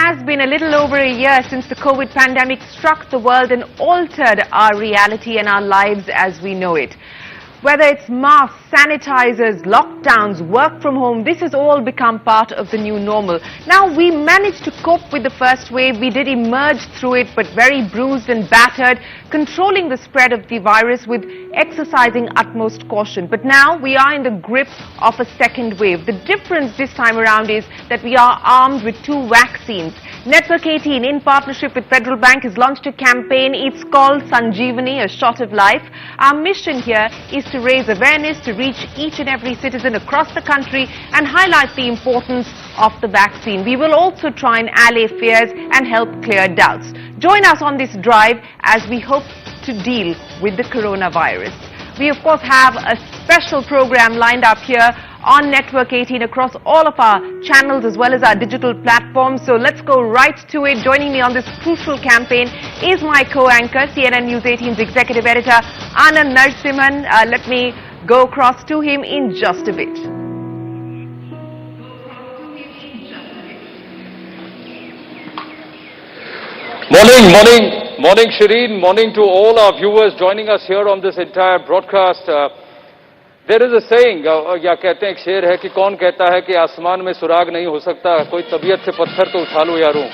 has been a little over a year since the COVID pandemic struck the world and altered our reality and our lives as we know it. Whether it's masks, sanitizers, lockdowns, work from home, this has all become part of the new normal. Now, we managed to cope with the first wave. We did emerge through it, but very bruised and battered, controlling the spread of the virus with exercising utmost caution. But now we are in the grip of a second wave. The difference this time around is that we are armed with 2 vaccines. Network 18, in partnership with Federal Bank, has launched a campaign. It's called Sanjeevani, a shot of life. Our mission here is to raise awareness, to reach each and every citizen across the country and highlight the importance of the vaccine. We will also try and allay fears and help clear doubts. Join us on this drive as we hope to deal with the coronavirus. We, of course, have a special program lined up here on Network 18 across all of our channels as well as our digital platforms. So let's go right to it. Joining me on this crucial campaign is my co-anchor, CNN News 18's executive editor, Anand Narasimhan. Let me go across to him in just a bit. Morning Shireen, morning to all our viewers joining us here on this entire broadcast. There is a saying, या कहते हैं एक शेर है कि कौन कहता है कि आसमान में सुराग नहीं हो सकता, कोई तबीयत से पत्थर तो उठा लो यारों।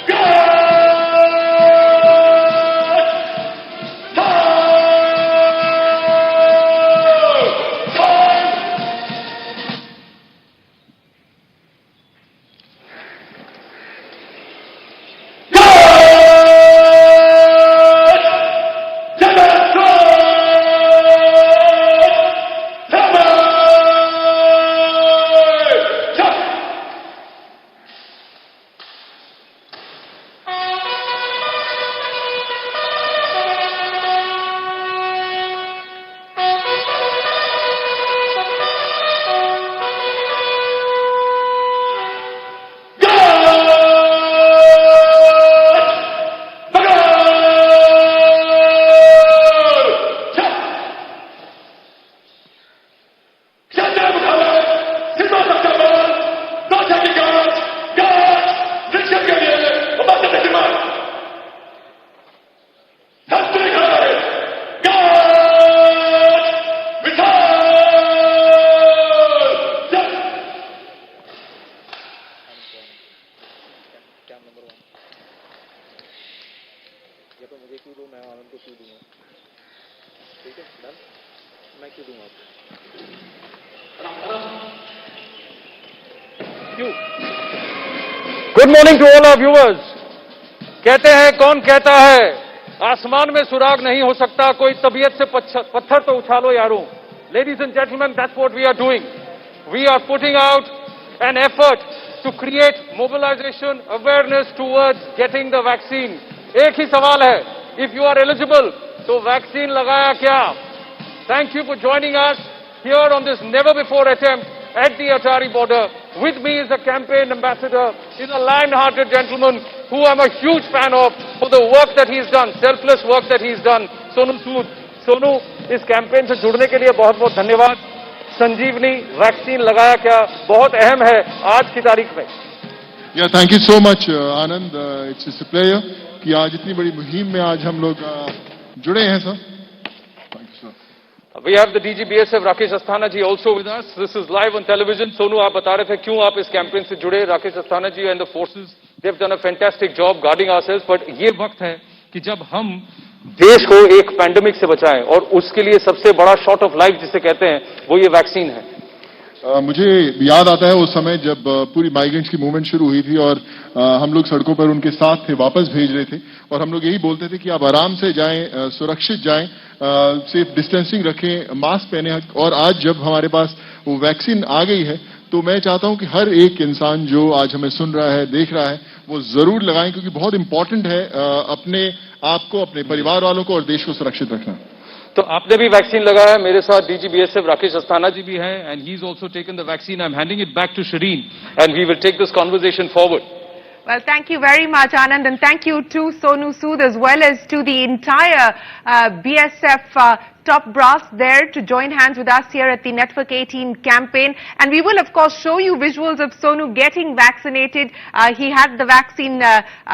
Good morning to all our viewers. कहते हैं कौन कहता है आसमान में सुराग नहीं हो सकता, कोई तबीयत से पत्थर तो उछालो यारों। Ladies and gentleman, that's what we are doing. We are putting out an effort to create mobilisation awareness towards getting the vaccine. एक ही सवाल है, इफ यू आर एलिजिबल तो वैक्सीन लगाया क्या? Thank you for joining us here on this never before attempt at the Atari border. With me is a campaign ambassador, is a lion-hearted gentleman who I'm a huge fan of for the work that he's done, selfless work that he's done, Sonu Sood. Sonu, इस campaign से जुड़ने के लिए बहुत बहुत धन्यवाद। संजीवनी vaccine लगाया क्या बहुत अहम है आज की तारीख में। Yeah, thank you so much, Anand. It's a pleasure कि आज इतनी बड़ी मुहिम में आज हम लोग जुड़े हैं sir. We have the DG BSF Rakesh Asthana ji also with us. This is live on television. Sonu, आप बता रहे थे क्यों आप इस कैंपेन से जुड़े। Rakesh Asthana ji and the forces, they've done a fantastic job guarding ourselves. But ये वक्त है कि जब हम देश को एक पैंडेमिक से बचाएं और उसके लिए सबसे बड़ा शॉट ऑफ लाइफ जिसे कहते हैं वो ये वैक्सीन है। मुझे याद आता है उस समय जब पूरी माइग्रेंट्स की मूवमेंट शुरू हुई थी और हम लोग सड़कों पर उनके साथ थे, वापस भेज रहे थे और हम लोग यही बोलते थे कि आप आराम से जाएं, सुरक्षित जाएं, सेफ डिस्टेंसिंग रखें, मास्क पहने। और आज जब हमारे पास वो वैक्सीन आ गई है तो मैं चाहता हूं कि हर एक इंसान जो आज हमें सुन रहा है, देख रहा है, वो जरूर लगाएं क्योंकि बहुत इंपॉर्टेंट है अपने आप को, अपने परिवार वालों को और देश को सुरक्षित रखना। तो आपने भी वैक्सीन लगाया। मेरे साथ डीजी बीएसएफ राकेश अस्थाना जी भी हैं and he is also taken the vaccine. I am handing it back to Shireen and we will take this conversation forward. Well, thank you very much, Anand, and thank you to Sonu Sood as well as to the entire BSF top brass there to join hands with us here at the Network 18 campaign. And we will, of course, show you visuals of Sonu getting vaccinated. He had the vaccine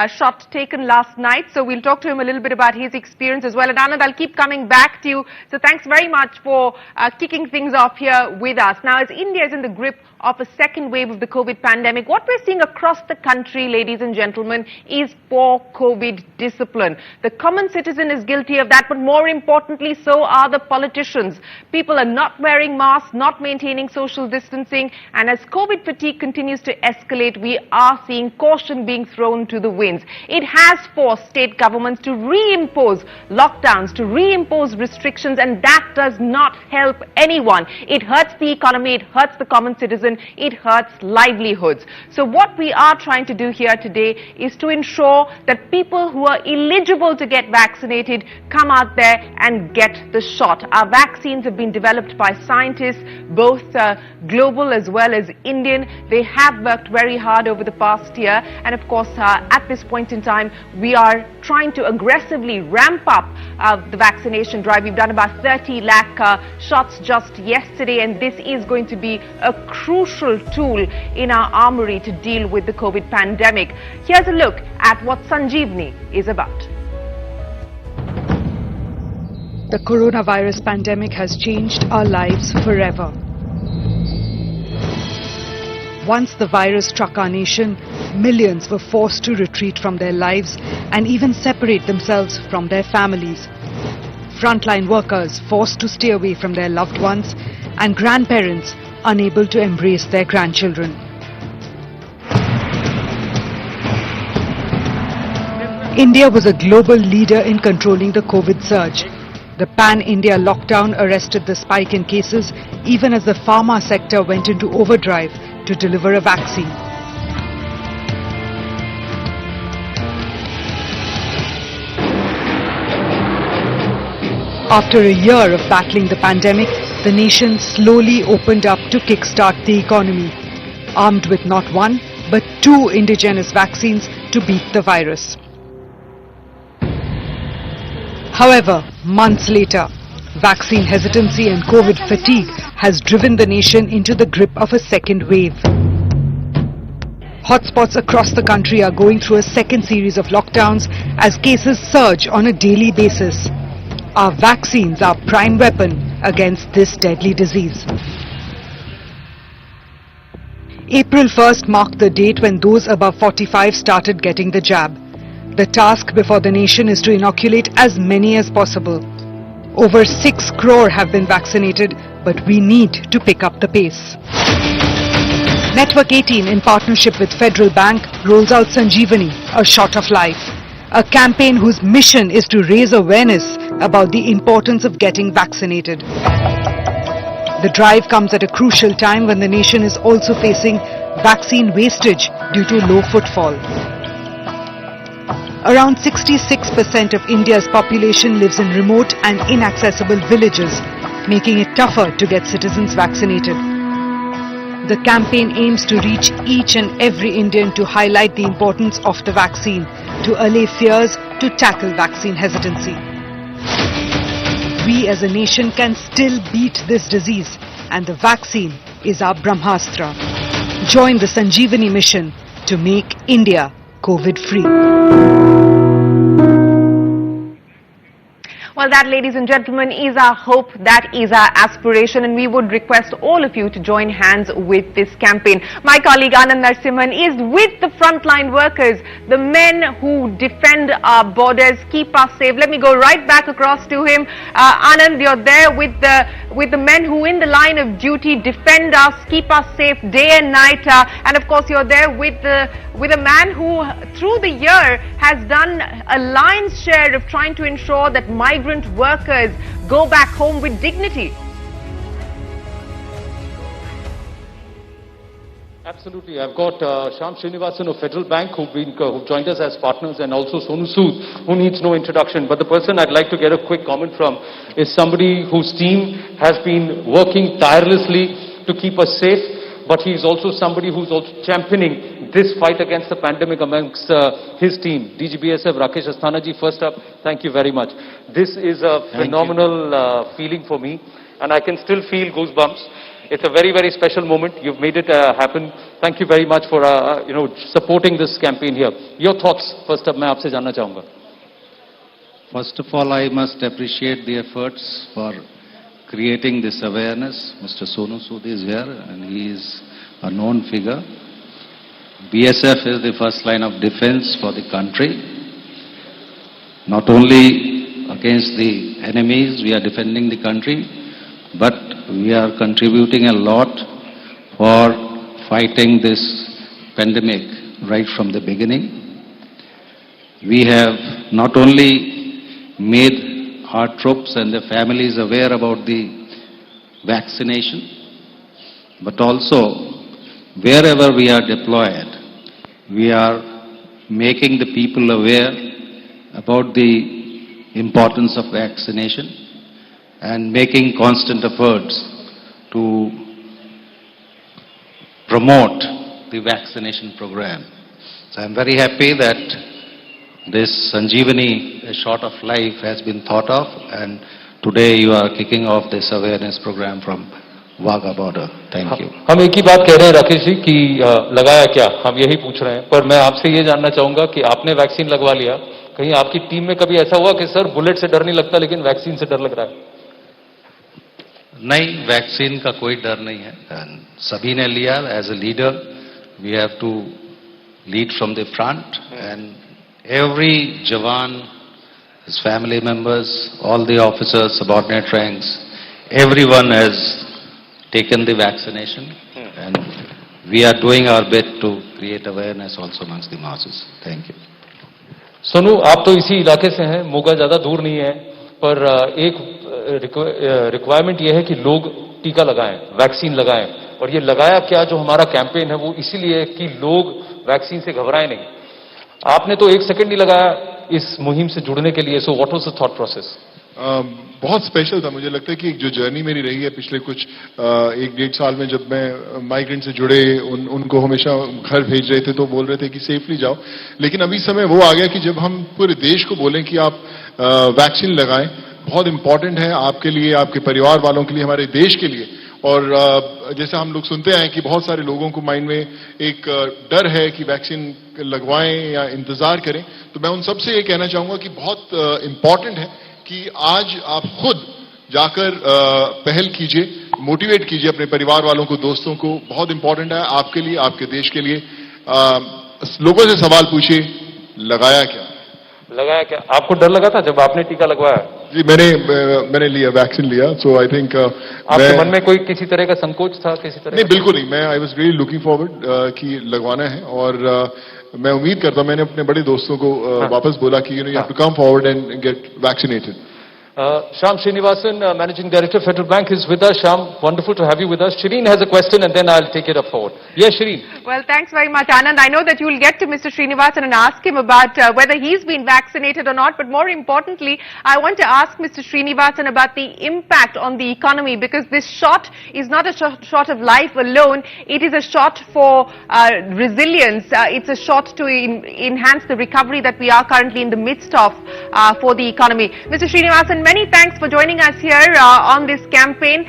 shot taken last night. So we'll talk to him a little bit about his experience as well. And Anand, I'll keep coming back to you. So thanks very much for kicking things off here with us. Now, as India is in the grip of a second wave of the COVID pandemic, what we're seeing across the country, ladies and gentlemen, is poor COVID discipline. The common citizen is guilty of that, but more importantly, so are the politicians. People are not wearing masks, not maintaining social distancing, and as COVID fatigue continues to escalate, we are seeing caution being thrown to the winds. It has forced state governments to reimpose lockdowns, to reimpose restrictions, and that does not help anyone. It hurts the economy, it hurts the common citizen, it hurts livelihoods. So what we are trying to do here today is to ensure that people who are eligible to get vaccinated come out there and get the shot. Our vaccines have been developed by scientists, both global as well as Indian. They have worked very hard over the past year, and of course at this point in time we are trying to aggressively ramp up the vaccination drive. We've done about 30 lakh shots just yesterday, and this is going to be a crucial tool in our armory to deal with the COVID pandemic. Here's a look at what Sanjeevani is about. The coronavirus pandemic has changed our lives forever. Once the virus struck our nation, millions were forced to retreat from their lives and even separate themselves from their families. Frontline workers forced to stay away from their loved ones, and grandparents unable to embrace their grandchildren. India was a global leader in controlling the COVID surge. The pan-India lockdown arrested the spike in cases even as the pharma sector went into overdrive to deliver a vaccine. After a year of battling the pandemic, the nation slowly opened up to kickstart the economy, armed with not one but 2 indigenous vaccines to beat the virus. However, months later, vaccine hesitancy and COVID fatigue has driven the nation into the grip of a second wave. Hotspots across the country are going through a second series of lockdowns as cases surge on a daily basis. Our vaccines are prime weapon against this deadly disease. April 1st marked the date when those above 45 started getting the jab. The task before the nation is to inoculate as many as possible. Over 6 crore have been vaccinated, but we need to pick up the pace. Network 18, in partnership with Federal Bank, rolls out Sanjeevani, a shot of life. A campaign whose mission is to raise awareness about the importance of getting vaccinated. The drive comes at a crucial time when the nation is also facing vaccine wastage due to low footfall. Around 66% of India's population lives in remote and inaccessible villages, making it tougher to get citizens vaccinated. The campaign aims to reach each and every Indian to highlight the importance of the vaccine, to allay fears, to tackle vaccine hesitancy. We as a nation can still beat this disease, and the vaccine is our Brahmastra. Join the Sanjeevani mission to make India COVID-free. Well, that, ladies and gentlemen, is our hope, that is our aspiration, and we would request all of you to join hands with this campaign. My colleague Anand Narasimhan is with the frontline workers, the men who defend our borders, keep us safe. Let me go right back across to him. Anand, you're there with the men who in the line of duty defend us, keep us safe day and night, and of course you're there with a man who through the year has done a lion's share of trying to ensure that migrant workers go back home with dignity. Absolutely. I've got Shyam Srinivasan of Federal Bank who joined us as partners, and also Sonu Sood, who needs no introduction. But the person I'd like to get a quick comment from is somebody whose team has been working tirelessly to keep us safe. but he is also somebody who's also championing this fight against the pandemic amongst his team. DGBSF Rakesh Asthana ji, first up, thank you very much. This is a phenomenal feeling for me, and I can still feel goosebumps. It's a very, very special moment. You've made it happen. Thank you very much for supporting this campaign here. Your thoughts, first up, मैं आपसे जानना चाहूँगा. First of all, I must appreciate the efforts for creating this awareness. Mr. Sonu Sood is here and he is a known figure. BSF is the first line of defense for the country. Not only against the enemies, we are defending the country, but we are contributing a lot for fighting this pandemic right from the beginning. We have not only made our troops and their families aware about the vaccination, but also wherever we are deployed, we are making the people aware about the importance of vaccination and making constant efforts to promote the vaccination program. So I'm very happy that this Sanjeevani, a shot of life, has been thought of, and today you are kicking off this awareness program from Wagah border. Thank you. हम एक ही बात कह रहे हैं राकेश जी कि लगाया क्या, हम यही पूछ रहे हैं, पर मैं आपसे ये जानना चाहूंगा कि आपने वैक्सीन लगवा लिया, कहीं आपकी टीम में कभी ऐसा हुआ कि सर बुलेट से डर नहीं लगता लेकिन वैक्सीन से डर लग रहा है? नहीं, वैक्सीन का कोई डर नहीं है. सभी ने लिया. As a leader we have to lead from the front, and every Jawan, his family members, all the officers, subordinate ranks, everyone has taken the vaccination, and we are doing our bit to create awareness also amongst the masses. Thank you. Sonu, आप तो इसी इलाके से हैं, मोगा ज्यादा दूर नहीं है, पर एक रिक्वायरमेंट यह है कि लोग टीका लगाएं, वैक्सीन लगाएं, और ये लगाया क्या जो हमारा कैंपेन है वो इसीलिए कि लोग वैक्सीन से घबराएं नहीं. आपने तो एक सेकंड नहीं लगाया इस मुहिम से जुड़ने के लिए. So what was the thought process? बहुत स्पेशल था. मुझे लगता है कि जो जर्नी मेरी रही है पिछले कुछ 1-1.5 साल में, जब मैं माइग्रेंट से जुड़े उनको हमेशा घर भेज रहे थे तो बोल रहे थे कि सेफली जाओ, लेकिन अभी समय वो आ गया कि जब हम पूरे देश को बोलें कि आप वैक्सीन लगाएं, बहुत इंपॉर्टेंट है आपके लिए, आपके परिवार वालों के लिए, हमारे देश के लिए. और जैसे हम लोग सुनते आए कि बहुत सारे लोगों को माइंड में एक डर है कि वैक्सीन लगवाएं या इंतजार करें, तो मैं उन सबसे ये कहना चाहूंगा कि बहुत इंपॉर्टेंट है कि आज आप खुद जाकर पहल कीजिए, मोटिवेट कीजिए अपने परिवार वालों को, दोस्तों को. बहुत इंपॉर्टेंट है आपके लिए, आपके देश के लिए. लोगों से सवाल पूछिए, लगाया क्या? लगाया क्या? आपको डर लगा था जब आपने टीका लगवाया? जी, मैंने लिया, वैक्सीन लिया. सो आई थिंक आपके मन में कोई किसी तरह का संकोच था, किसी तरह? नहीं, बिल्कुल नहीं. मैं I was really looking forward कि लगवाना है, और मैं उम्मीद करता हूं, मैंने अपने बड़े दोस्तों को वापस बोला कि you have to come forward and get vaccinated. Shyam Srinivasan, Managing Director, Federal Bank, is with us. Shyam, wonderful to have you with us. Shireen has a question and then I'll take it up forward. Yes, Shireen. Well, thanks very much, Anand. I know that you will get to Mr. Srinivasan and ask him about whether he's been vaccinated or not, but more importantly, I want to ask Mr. Srinivasan about the impact on the economy, because this shot is not a shot of life alone. It is a shot for resilience. It's a shot to enhance the recovery that we are currently in the midst of for the economy. Mr. Srinivasan, many thanks for joining us here on this campaign.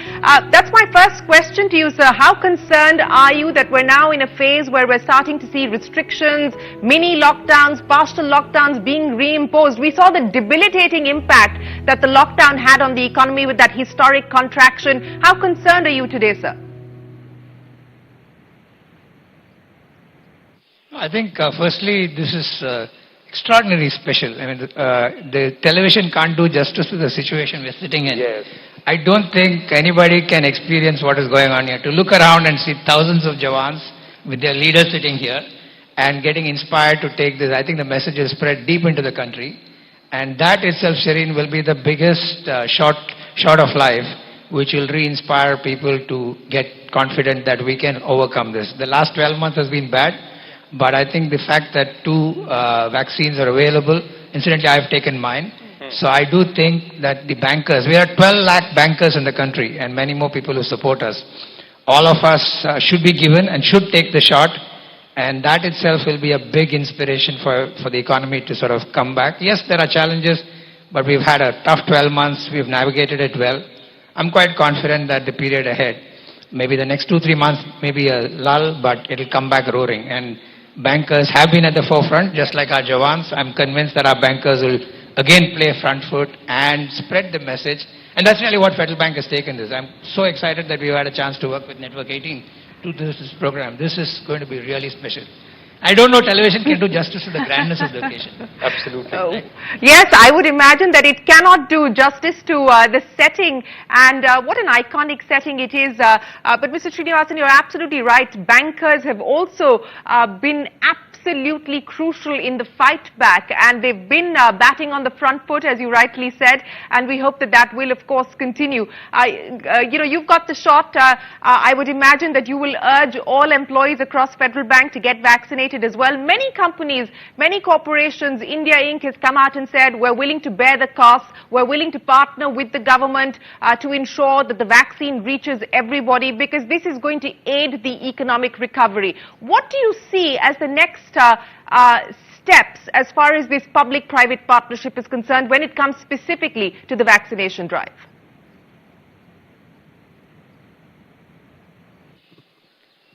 That's my first question to you, sir. How concerned are you that we're now in a phase where we're starting to see restrictions, mini lockdowns, partial lockdowns being reimposed? We saw the debilitating impact that the lockdown had on the economy with that historic contraction. How concerned are you today, sir? I think firstly this is extraordinarily special. I mean, the television can't do justice to the situation we're sitting in. Yes. I don't think anybody can experience what is going on here. To look around and see thousands of Jawans with their leaders sitting here and getting inspired to take this, I think the message is spread deep into the country. And that itself, Shireen, will be the biggest shot of life, which will re-inspire people to get confident that we can overcome this. The last 12 months has been bad, but I think the fact that 2 vaccines are available, incidentally I have taken mine, so I do think that the bankers, we are 12 lakh bankers in the country and many more people who support us, all of us should be given and should take the shot. And that itself will be a big inspiration for the economy to sort of come back. Yes, there are challenges, but we've had a tough 12 months. We've navigated it well. I'm quite confident that the period ahead, maybe the next 2-3 months, may be a lull, but it'll come back roaring. And bankers have been at the forefront, just like our Jawans. I'm convinced that our bankers will again play front foot and spread the message. And that's really what Federal Bank has taken this. I'm so excited that we've had a chance to work with Network 18 to do this program. This is going to be really special. I don't know television can do justice to the grandness of the occasion. Absolutely. Oh. Yes, I would imagine that it cannot do justice to the setting, and what an iconic setting it is. But Mr. Srinivasan, you're absolutely right. Bankers have also been absolutely crucial in the fight back, and they've been batting on the front foot, as you rightly said, and we hope that that will of course continue. You know, you've got the shot. I would imagine that you will urge all employees across Federal Bank to get vaccinated as well. Many companies, many corporations, India Inc. has come out and said we're willing to bear the costs, we're willing to partner with the government to ensure that the vaccine reaches everybody, because this is going to aid the economic recovery. What do you see as the next steps as far as this public-private partnership is concerned when it comes specifically to the vaccination drive?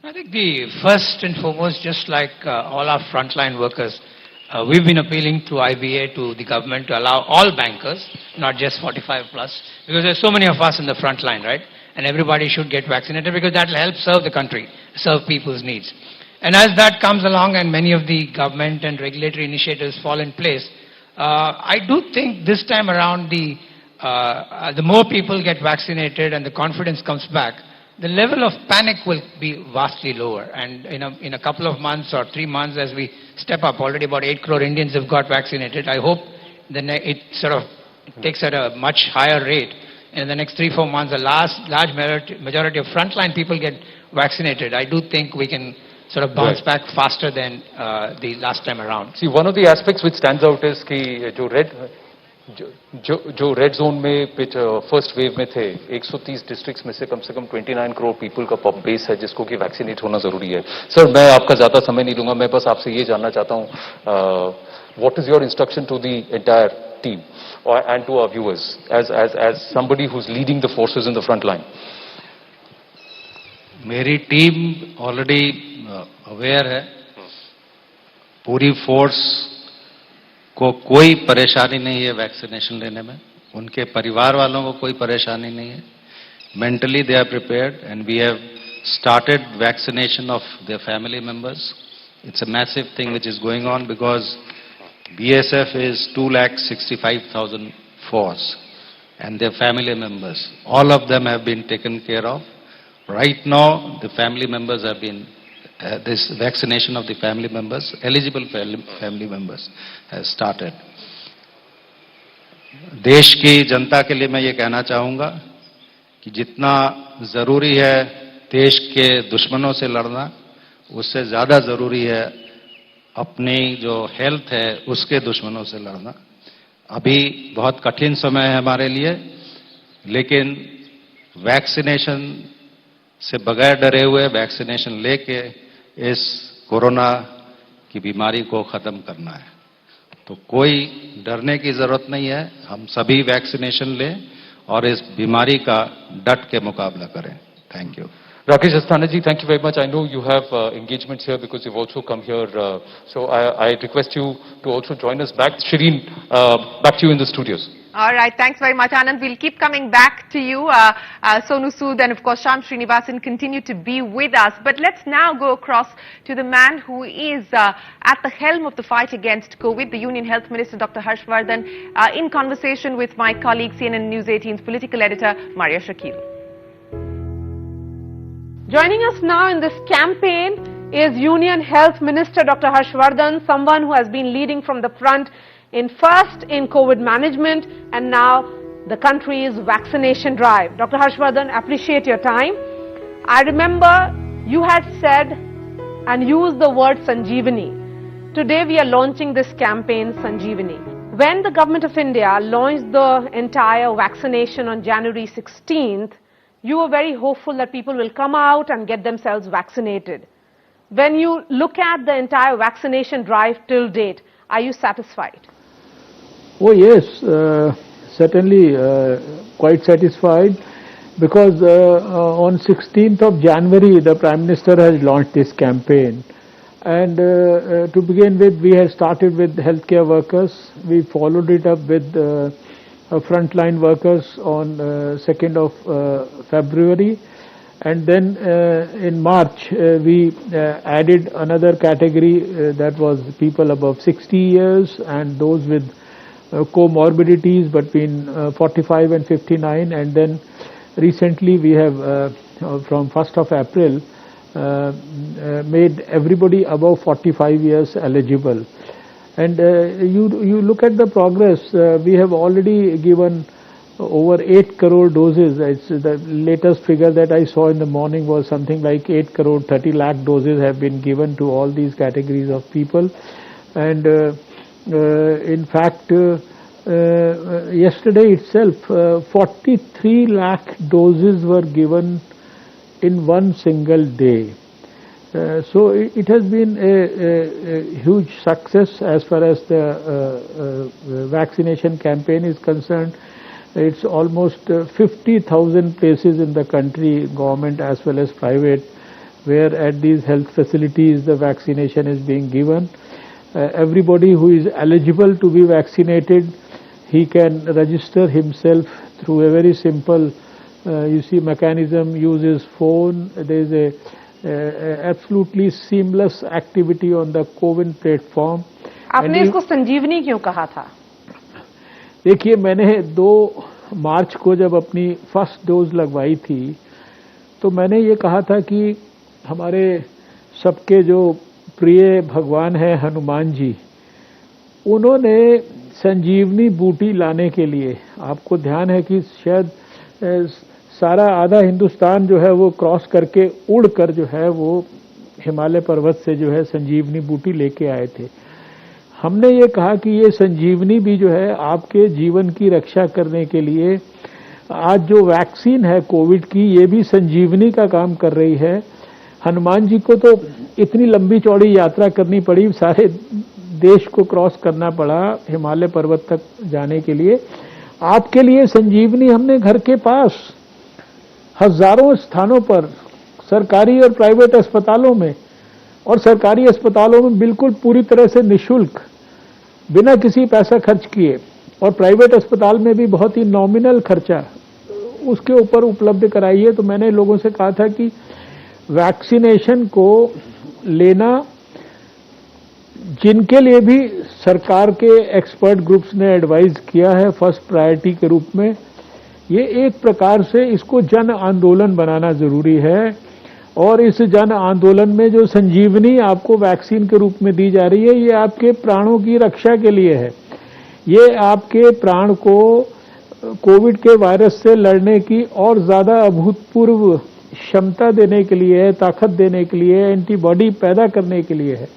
I think the first and foremost, just like all our frontline workers, we've been appealing to IBA, to the government, to allow all bankers, not just 45 plus, because there's so many of us in the front line, right? And everybody should get vaccinated because that will help serve the country, serve people's needs. And as that comes along and many of the government and regulatory initiatives fall in place, I do think this time around the more people get vaccinated and the confidence comes back, the level of panic will be vastly lower. And in a couple of months or 3 months, as we step up, already about 8 crore Indians have got vaccinated. I hope it sort of takes at a much higher rate. In the next 3-4 months, a large majority of frontline people get vaccinated. I do think we can sort of bounce back faster than the last time around. See, one of the aspects which stands out is कि जो red zone में first wave में थे 130 districts में से कम 29 crore people का pop base है जिसको कि वैक्सीनेट होना जरूरी है. सर, मैं आपका ज्यादा समय नहीं लूंगा. मैं बस आपसे ये जानना चाहता हूँ, what is your instruction to the entire team and to our viewers as somebody who's leading the forces in the front line? मेरी टीम ऑलरेडी अवेयर है. पूरी फोर्स को कोई परेशानी नहीं है वैक्सीनेशन लेने में. उनके परिवार वालों को कोई परेशानी नहीं है. Mentally they are prepared and we have started vaccination of their family members. It's a massive thing which is going on because BSF is 2,65,000 force and their family members. All of them have been taken care of. Right now, the family members have been, this vaccination of the family members, eligible family members has started. देश की जनता के लिए मैं ये कहना चाहूँगा कि जितना ज़रूरी है देश के दुश्मनों से लड़ना, उससे ज़्यादा ज़रूरी है अपनी जो हेल्थ है उसके दुश्मनों से लड़ना. अभी बहुत कठिन समय है हमारे लिए, लेकिन वैक्सीनेशन से बगैर डरे हुए वैक्सीनेशन लेके इस कोरोना की बीमारी को खत्म करना है. तो कोई डरने की जरूरत नहीं है. हम सभी वैक्सीनेशन लें और इस बीमारी का डट के मुकाबला करें. Thank you. Rakesh Asthana ji, thank you very much. I know you have engagements here because you've also come here. So I request you to also join us back. Shireen, back to you in the studios. All right, thanks very much, Anand. We'll keep coming back to you. Sonu Sood and, of course, Shyam Srinivasan continue to be with us. But let's now go across to the man who is at the helm of the fight against COVID, the Union Health Minister, Dr. Harshvardhan, in conversation with my colleague, CNN News 18's political editor, Maria Shakil. Joining us now in this campaign is Union Health Minister Dr. Harshvardhan, someone who has been leading from the front first in COVID management and now the country's vaccination drive. Dr. Harshvardhan, appreciate your time. I remember you had said and used the word Sanjeevani. Today we are launching this campaign Sanjeevani. When the Government of India launched the entire vaccination on January 16th, you were very hopeful that people will come out and get themselves vaccinated. When you look at the entire vaccination drive till date, are you satisfied? Oh yes, certainly quite satisfied, because on 16th of January the Prime Minister has launched this campaign, and to begin with we had started with healthcare workers. We followed it up with frontline workers on 2nd of February, and then in March we added another category that was people above 60 years and those with comorbidities between 45 and 59, and then recently we have from 1st of April made everybody above 45 years eligible. And you look at the progress, we have already given over 8 crore doses. It's the latest figure that I saw in the morning was something like 8 crore 30 lakh doses have been given to all these categories of people. And in fact, yesterday itself 43 lakh doses were given in one single day. So it has been a huge success as far as the vaccination campaign is concerned. It's almost 50,000 places in the country, government as well as private, where at these health facilities the vaccination is being given. Everybody who is eligible to be vaccinated, he can register himself through a very simple mechanism, use his phone. There is a absolutely seamless activity on the CoWIN platform. आपने इसको संजीवनी क्यों कहा था? देखिए, मैंने 2 मार्च को जब अपनी फर्स्ट डोज लगवाई थी तो मैंने ये कहा था कि हमारे सबके जो प्रिय भगवान है हनुमान जी, उन्होंने संजीवनी बूटी लाने के लिए, आपको ध्यान है कि शायद सारा आधा हिंदुस्तान जो है वो क्रॉस करके उड़ कर जो है वो हिमालय पर्वत से जो है संजीवनी बूटी लेके आए थे। हमने ये कहा कि ये संजीवनी भी जो है आपके जीवन की रक्षा करने के लिए, आज जो वैक्सीन है कोविड की, ये भी संजीवनी का काम कर रही है। हनुमान जी को तो इतनी लंबी चौड़ी यात्रा करनी पड़ी, सारे देश को क्रॉस करना पड़ा हिमालय पर्वत तक जाने के लिए। आपके लिए संजीवनी हमने घर के पास हजारों स्थानों पर, सरकारी और प्राइवेट अस्पतालों में, और सरकारी अस्पतालों में बिल्कुल पूरी तरह से निशुल्क, बिना किसी पैसा खर्च किए, और प्राइवेट अस्पताल में भी बहुत ही नॉमिनल खर्चा उसके ऊपर उपलब्ध कराई है। तो मैंने लोगों से कहा था कि वैक्सीनेशन को लेना, जिनके लिए भी सरकार के एक्सपर्ट ग्रुप्स ने एडवाइज किया है फर्स्ट प्रायोरिटी के रूप में, ये एक प्रकार से इसको जन आंदोलन बनाना जरूरी है। और इस जन आंदोलन में जो संजीवनी आपको वैक्सीन के रूप में दी जा रही है, ये आपके प्राणों की रक्षा के लिए है। ये आपके प्राण को कोविड के वायरस से लड़ने की और ज्यादा अभूतपूर्व क्षमता देने के लिए है, ताकत देने के लिए, एंटीबॉडी पैदा करने के लिए है।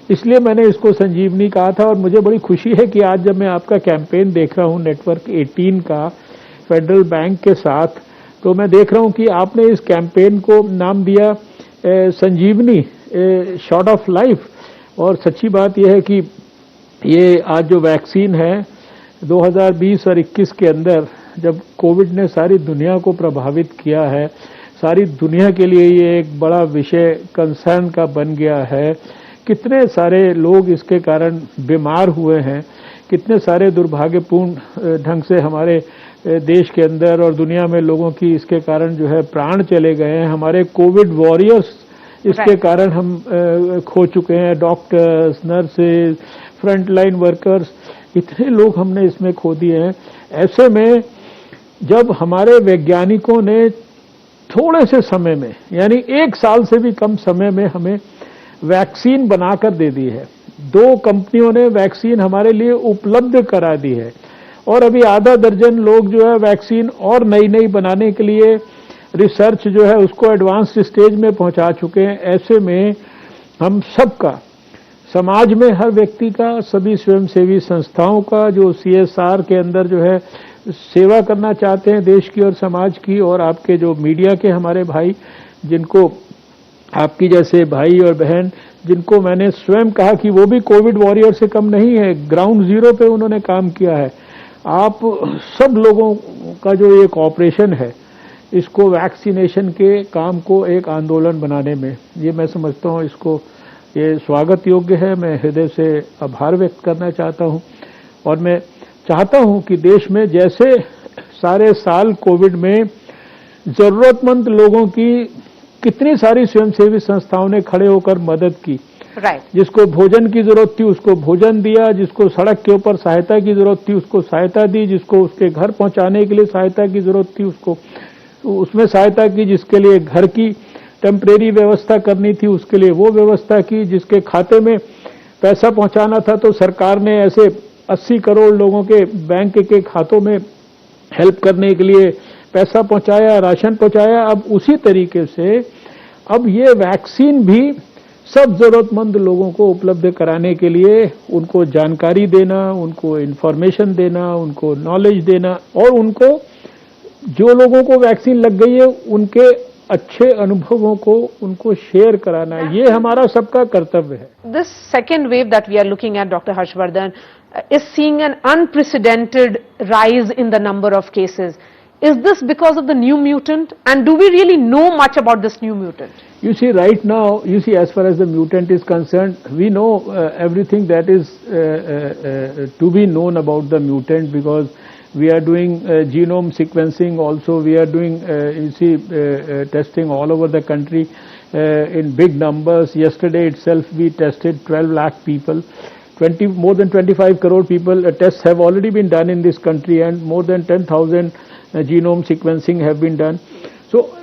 इसलिए मैंने इसको संजीवनी कहा था। और मुझे बड़ी खुशी है कि आज जब मैं आपका कैंपेन देख रहा हूं नेटवर्क 18 का फेडरल बैंक के साथ, तो मैं देख रहा हूं कि आपने इस कैंपेन को नाम दिया संजीवनी, शॉट ऑफ लाइफ। और सच्ची बात यह है कि ये आज जो वैक्सीन है 2020 और 21 के अंदर, जब कोविड ने सारी दुनिया को प्रभावित किया है, सारी दुनिया के लिए ये एक बड़ा विषय कंसर्न का बन गया है। कितने सारे लोग इसके कारण बीमार हुए हैं, कितने सारे दुर्भाग्यपूर्ण ढंग से हमारे देश के अंदर और दुनिया में लोगों की इसके कारण जो है प्राण चले गए हैं। हमारे कोविड वॉरियर्स इसके कारण हम खो चुके हैं, डॉक्टर्स, नर्सेज, फ्रंटलाइन वर्कर्स, इतने लोग हमने इसमें खो दिए हैं। ऐसे में जब हमारे वैज्ञानिकों ने थोड़े से समय में, यानी 1 साल से भी कम समय में हमें वैक्सीन बनाकर दे दी है, 2 कंपनियों ने वैक्सीन हमारे लिए उपलब्ध करा दी है, और अभी आधा दर्जन लोग जो है वैक्सीन और नई नई बनाने के लिए रिसर्च जो है उसको एडवांस स्टेज में पहुंचा चुके हैं। ऐसे में हम सबका, समाज में हर व्यक्ति का, सभी स्वयंसेवी संस्थाओं का, जो CSR के अंदर जो है सेवा करना चाहते हैं देश की और समाज की, और आपके जो मीडिया के हमारे भाई, जिनको आपकी जैसे भाई और बहन, जिनको मैंने स्वयं कहा कि वो भी कोविड वॉरियर से कम नहीं है, ग्राउंड जीरो पे उन्होंने काम किया है। आप सब लोगों का जो एक ऑपरेशन है, इसको वैक्सीनेशन के काम को एक आंदोलन बनाने में, ये मैं समझता हूँ इसको ये स्वागत योग्य है। मैं हृदय से आभार व्यक्त करना चाहता हूँ, और मैं चाहता हूँ कि देश में जैसे सारे साल कोविड में जरूरतमंद लोगों की कितनी सारी स्वयंसेवी संस्थाओं ने खड़े होकर मदद की, जिसको भोजन की जरूरत थी उसको भोजन दिया, जिसको सड़क के ऊपर सहायता की जरूरत थी उसको सहायता दी, जिसको उसके घर पहुंचाने के लिए सहायता की जरूरत थी उसको उसमें सहायता की, जिसके लिए घर की टेम्परेरी व्यवस्था करनी थी उसके लिए वो व्यवस्था की, जिसके खाते में पैसा पहुंचाना था तो सरकार ने ऐसे 80 करोड़ लोगों के बैंक के खातों में हेल्प करने के लिए पैसा पहुंचाया, राशन पहुंचाया। अब उसी तरीके से अब ये वैक्सीन भी सब जरूरतमंद लोगों को उपलब्ध कराने के लिए उनको जानकारी देना, उनको इन्फॉर्मेशन देना, उनको नॉलेज देना, और उनको जो लोगों को वैक्सीन लग गई है उनके अच्छे अनुभवों को उनको शेयर कराना, ये हमारा सबका कर्तव्य है। This second wave that we are looking at, Dr. Harshvardhan, is seeing an unprecedented rise in the number of cases. Is this because of the new mutant, and do we really know much about this new mutant? You see, right now, as far as the mutant is concerned, we know everything that is to be known about the mutant, because we are doing genome sequencing also. We are doing, testing all over the country in big numbers. Yesterday itself, we tested 12 lakh people. More than 25 crore people tests have already been done in this country, and more than 10,000 genome sequencing have been done. So,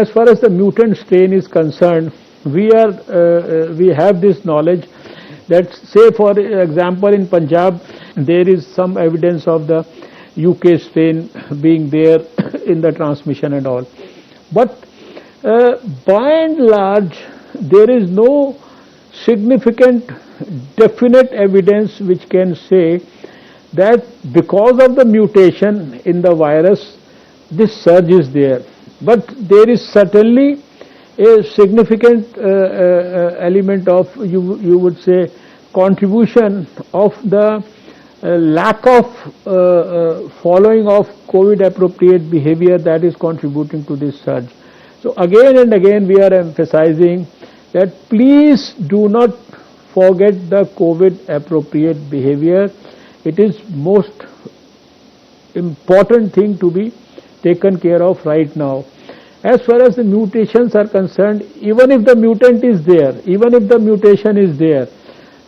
as far as the mutant strain is concerned, we have this knowledge that, say for example, in Punjab, there is some evidence of the UK strain being there in the transmission and all. But by and large, there is no significant, definite evidence which can say that because of the mutation in the virus, this surge is there. But there is certainly a significant element of, you would say, contribution of the lack of following of COVID appropriate behavior that is contributing to this surge. So again and again we are emphasizing that please do not forget the COVID appropriate behavior. It is most important thing to be taken care of right now. As far as the mutations are concerned, even if the mutant is there, even if the mutation is there,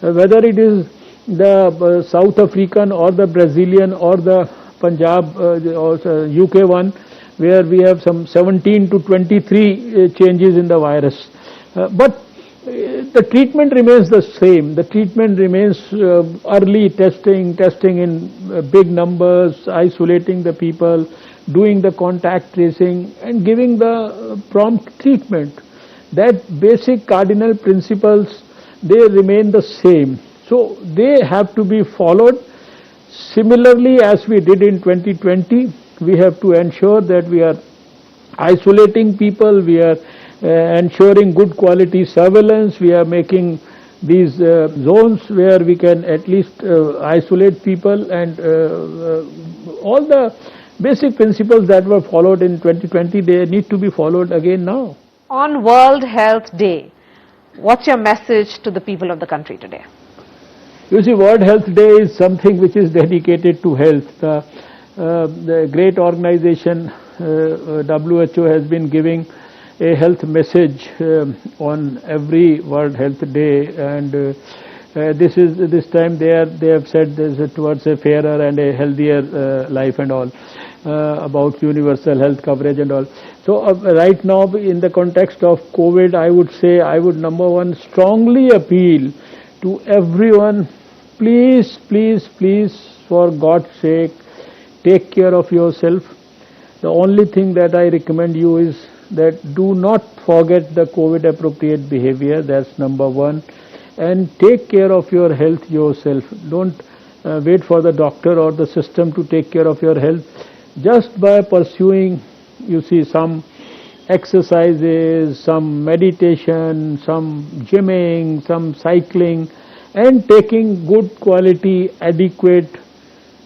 whether it is the South African or the Brazilian or the Punjab or UK one, where we have some 17 to 23 changes in the virus. But the treatment remains the same. The treatment remains early testing in big numbers, isolating the people, doing the contact tracing and giving the prompt treatment. That basic cardinal principles, they remain the same. So they have to be followed. Similarly, as we did in 2020, we have to ensure that we are isolating people, we are ensuring good quality surveillance, we are making these zones where we can at least isolate people, and all the basic principles that were followed in 2020, they need to be followed again now. On World Health Day, what's your message to the people of the country today? You see, World Health Day is something which is dedicated to health. The great organization WHO has been giving a health message on every World Health Day, and this time they have said this towards a fairer and a healthier life and all, about universal health coverage and all. So right now, in the context of COVID, I would say, I would, number one, strongly appeal to everyone, please, please, please, for God's sake, take care of yourself. The only thing that I recommend you is that do not forget the COVID appropriate behavior. That's number one. And take care of your health yourself. Don't wait for the doctor or the system to take care of your health. Just by pursuing, you see, some exercises, some meditation, some gymming, some cycling, and taking good quality, adequate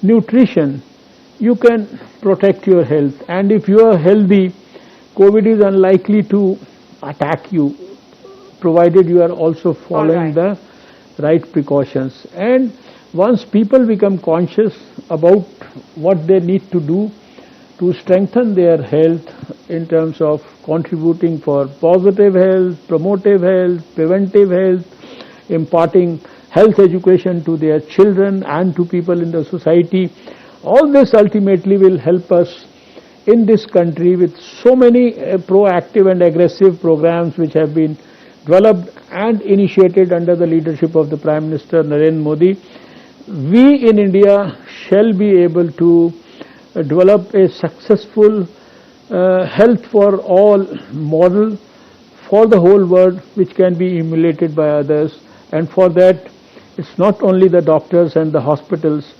nutrition, you can protect your health. And if you are healthy, COVID is unlikely to attack you, provided you are also following the right precautions. And once people become conscious about what they need to do to strengthen their health in terms of contributing for positive health, promotive health, preventive health, imparting health education to their children and to people in the society, all this ultimately will help us in this country with so many proactive and aggressive programs which have been developed and initiated under the leadership of the Prime Minister Narendra Modi. We in India shall be able to develop a successful health for all model for the whole world, which can be emulated by others. And for that, it's not only the doctors and the hospitals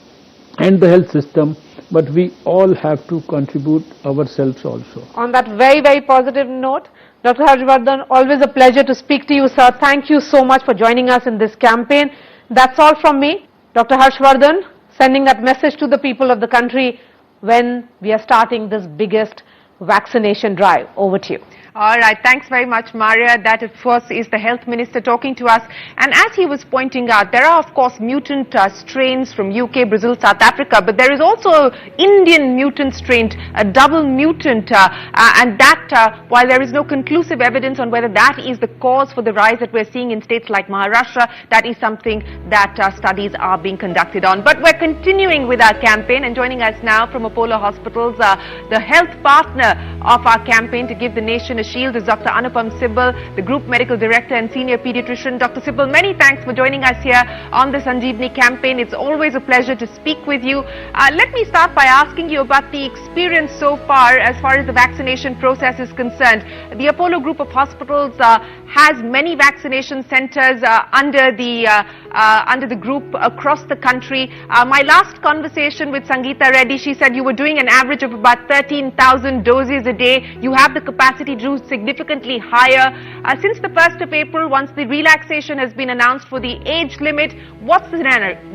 and the health system, but we all have to contribute ourselves also. On that very, very positive note, Dr. Harshvardhan, always a pleasure to speak to you, sir. Thank you so much for joining us in this campaign. That's all from me. Dr. Harshvardhan, sending that message to the people of the country when we are starting this biggest vaccination drive. Over to you. All right, thanks very much, Maria. That, of course, is the Health Minister talking to us. And as he was pointing out, there are, of course, mutant strains from UK, Brazil, South Africa, but there is also Indian mutant strain, a double mutant, and that, while there is no conclusive evidence on whether that is the cause for the rise that we're seeing in states like Maharashtra, that is something that studies are being conducted on. But we're continuing with our campaign, and joining us now from Apollo Hospitals, the health partner of our campaign to give the nation a shield is Dr. Anupam Sibal, the Group Medical Director and Senior Pediatrician. Dr. Sibal, many thanks for joining us here on the Sanjeevani campaign. It's always a pleasure to speak with you. Let me start by asking you about the experience so far as the vaccination process is concerned. The Apollo Group of Hospitals has many vaccination centers under the group across the country. My last conversation with Sangeeta Reddy, she said you were doing an average of about 13,000 doses a day. You have the capacity to do significantly higher. Since the 1st of April, once the relaxation has been announced for the age limit, what's the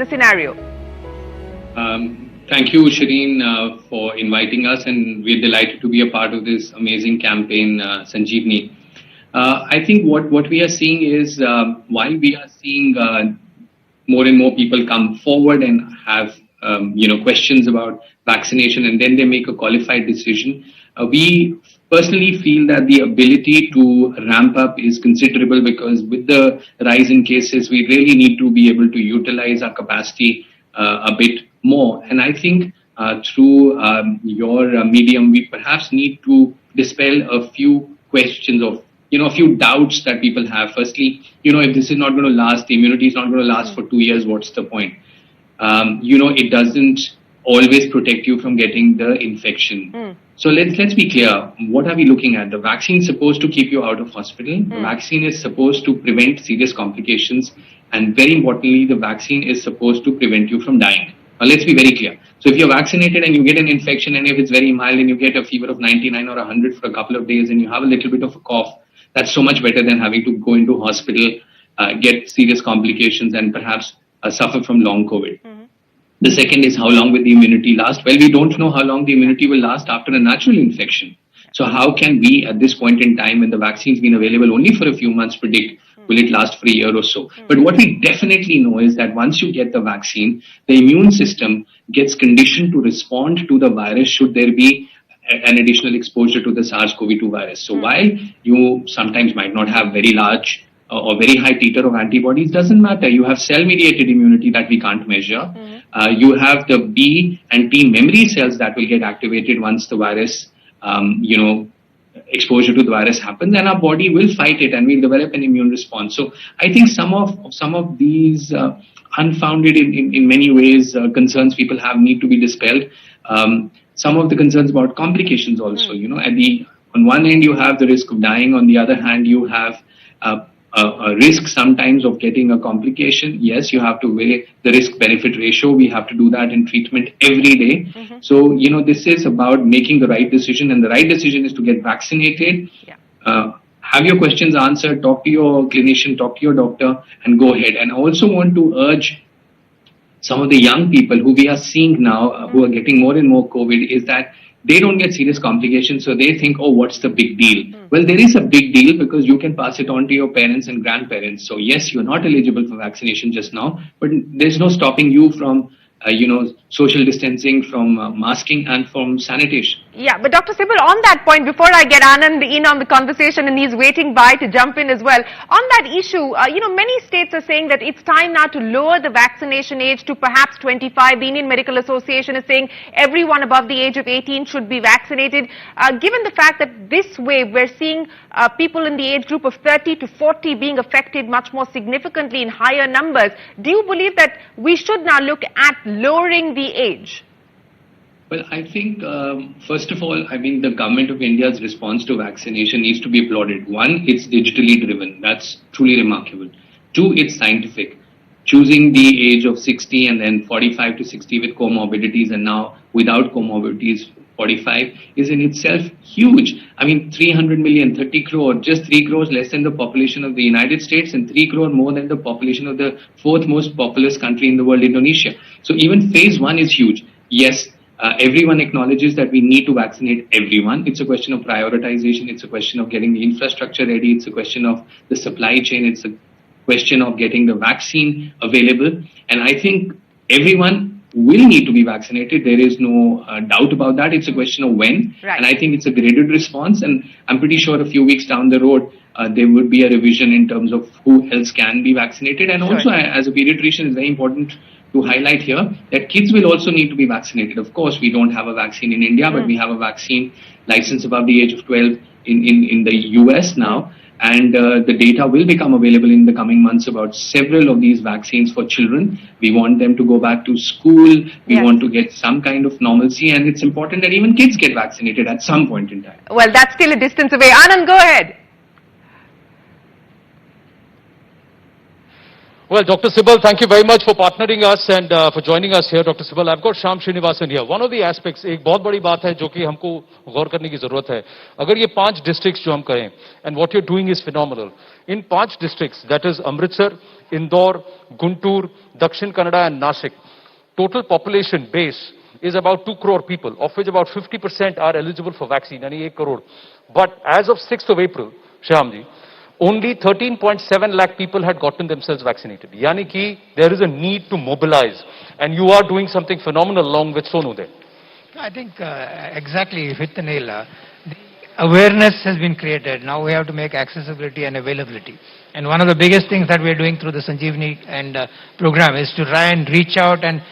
scenario? Thank you, Shireen, for inviting us, and we're delighted to be a part of this amazing campaign, Sanjeevani. I think what we are seeing is, while we are seeing more and more people come forward and have questions about vaccination, and then they make a qualified decision, we personally feel that the ability to ramp up is considerable, because with the rise in cases, we really need to be able to utilize our capacity a bit more. And I think through your medium, we perhaps need to dispel a few questions of, a few doubts that people have. Firstly, if this is not going to last, the immunity is not going to last for 2 years, what's the point? It doesn't always protect you from getting the infection. So let's be clear. What are we looking at? The vaccine is supposed to keep you out of hospital. The vaccine is supposed to prevent serious complications. And very importantly, the vaccine is supposed to prevent you from dying. Now, let's be very clear. So if you're vaccinated and you get an infection, and if it's very mild and you get a fever of 99 or 100 for a couple of days and you have a little bit of a cough, that's so much better than having to go into hospital, get serious complications, and perhaps suffer from long COVID. The second is, how long will the immunity last? Well, we don't know how long the immunity will last after a natural infection. So how can we, at this point in time, when the vaccine's been available only for a few months, predict will it last for a year or so? But what we definitely know is that once you get the vaccine, the immune system gets conditioned to respond to the virus should there be an additional exposure to the SARS-CoV-2 virus. So while you sometimes might not have very large or very high titer of antibodies, doesn't matter. You have cell-mediated immunity that we can't measure. You have the B and T memory cells that will get activated once the virus, exposure to the virus happens, and our body will fight it and we'll develop an immune response. So I think some of these unfounded in many ways concerns people have need to be dispelled. Some of the concerns about complications also, on one end you have the risk of dying, on the other hand you have a risk sometimes of getting a complication, yes, you have to weigh the risk-benefit ratio. We have to do that in treatment every day. So, this is about making the right decision, and the right decision is to get vaccinated. Have your questions answered, talk to your clinician, talk to your doctor, and go ahead. And I also want to urge some of the young people who we are seeing now, who are getting more and more COVID, is that they don't get serious complications, so they think, oh, what's the big deal? Well, there is a big deal because you can pass it on to your parents and grandparents. So yes, you're not eligible for vaccination just now, but there's no stopping you from, social distancing, from masking and from sanitation. Yeah, but Dr. Sibal, on that point, before I get Anand in on the conversation, and he's waiting by to jump in as well, on that issue, many states are saying that it's time now to lower the vaccination age to perhaps 25. The Indian Medical Association is saying everyone above the age of 18 should be vaccinated. Given the fact that this way we're seeing people in the age group of 30 to 40 being affected much more significantly in higher numbers, do you believe that we should now look at lowering the age? Well, I think, first of all, the government of India's response to vaccination needs to be applauded. One, it's digitally driven. That's truly remarkable. Two, it's scientific. Choosing the age of 60 and then 45 to 60 with comorbidities, and now without comorbidities 45, is in itself huge. 300 million, 30 crore, just 3 crores less than the population of the United States, and 3 crore more than the population of the fourth most populous country in the world, Indonesia. So even phase one is huge. Yes, everyone acknowledges that we need to vaccinate everyone. It's a question of prioritization. It's a question of getting the infrastructure ready. It's a question of the supply chain. It's a question of getting the vaccine available. And I think everyone will need to be vaccinated. There is no doubt about that. It's a question of when. Right. And I think it's a graded response. And I'm pretty sure a few weeks down the road, there would be a revision in terms of who else can be vaccinated. And also, as a pediatrician, it's very important to highlight here that kids will also need to be vaccinated. Of course, we don't have a vaccine in India, but we have a vaccine license above the age of 12 in the US now. And the data will become available in the coming months about several of these vaccines for children. We want them to go back to school. We want to get some kind of normalcy. And it's important that even kids get vaccinated at some point in time. Well, that's still a distance away. Anand, go ahead. Well, Dr. Sibal, thank you very much for partnering us and for joining us here, Dr. Sibal. I've got Shyam Srinivasan here. One of the aspects, एक बहुत बड़ी बात है जो कि हमको गौर करने की जरूरत है. अगर ये 5 districts जो हम करें, and what you're doing is phenomenal. In 5 districts, that is Amritsar, Indore, Guntur, Dakshin Kannada and Nashik, total population base is about 2 crore people, of which about 50% are eligible for vaccine, यानी 1 crore. But as of 6th of April, Shyam ji, only 13.7 lakh people had gotten themselves vaccinated. Yani ki there is a need to mobilize, and you are doing something phenomenal along with Sonu there. I think exactly, you hit the nail. The awareness has been created. Now we have to make accessibility and availability. And one of the biggest things that we are doing through the Sanjeevani and program is to try and reach out and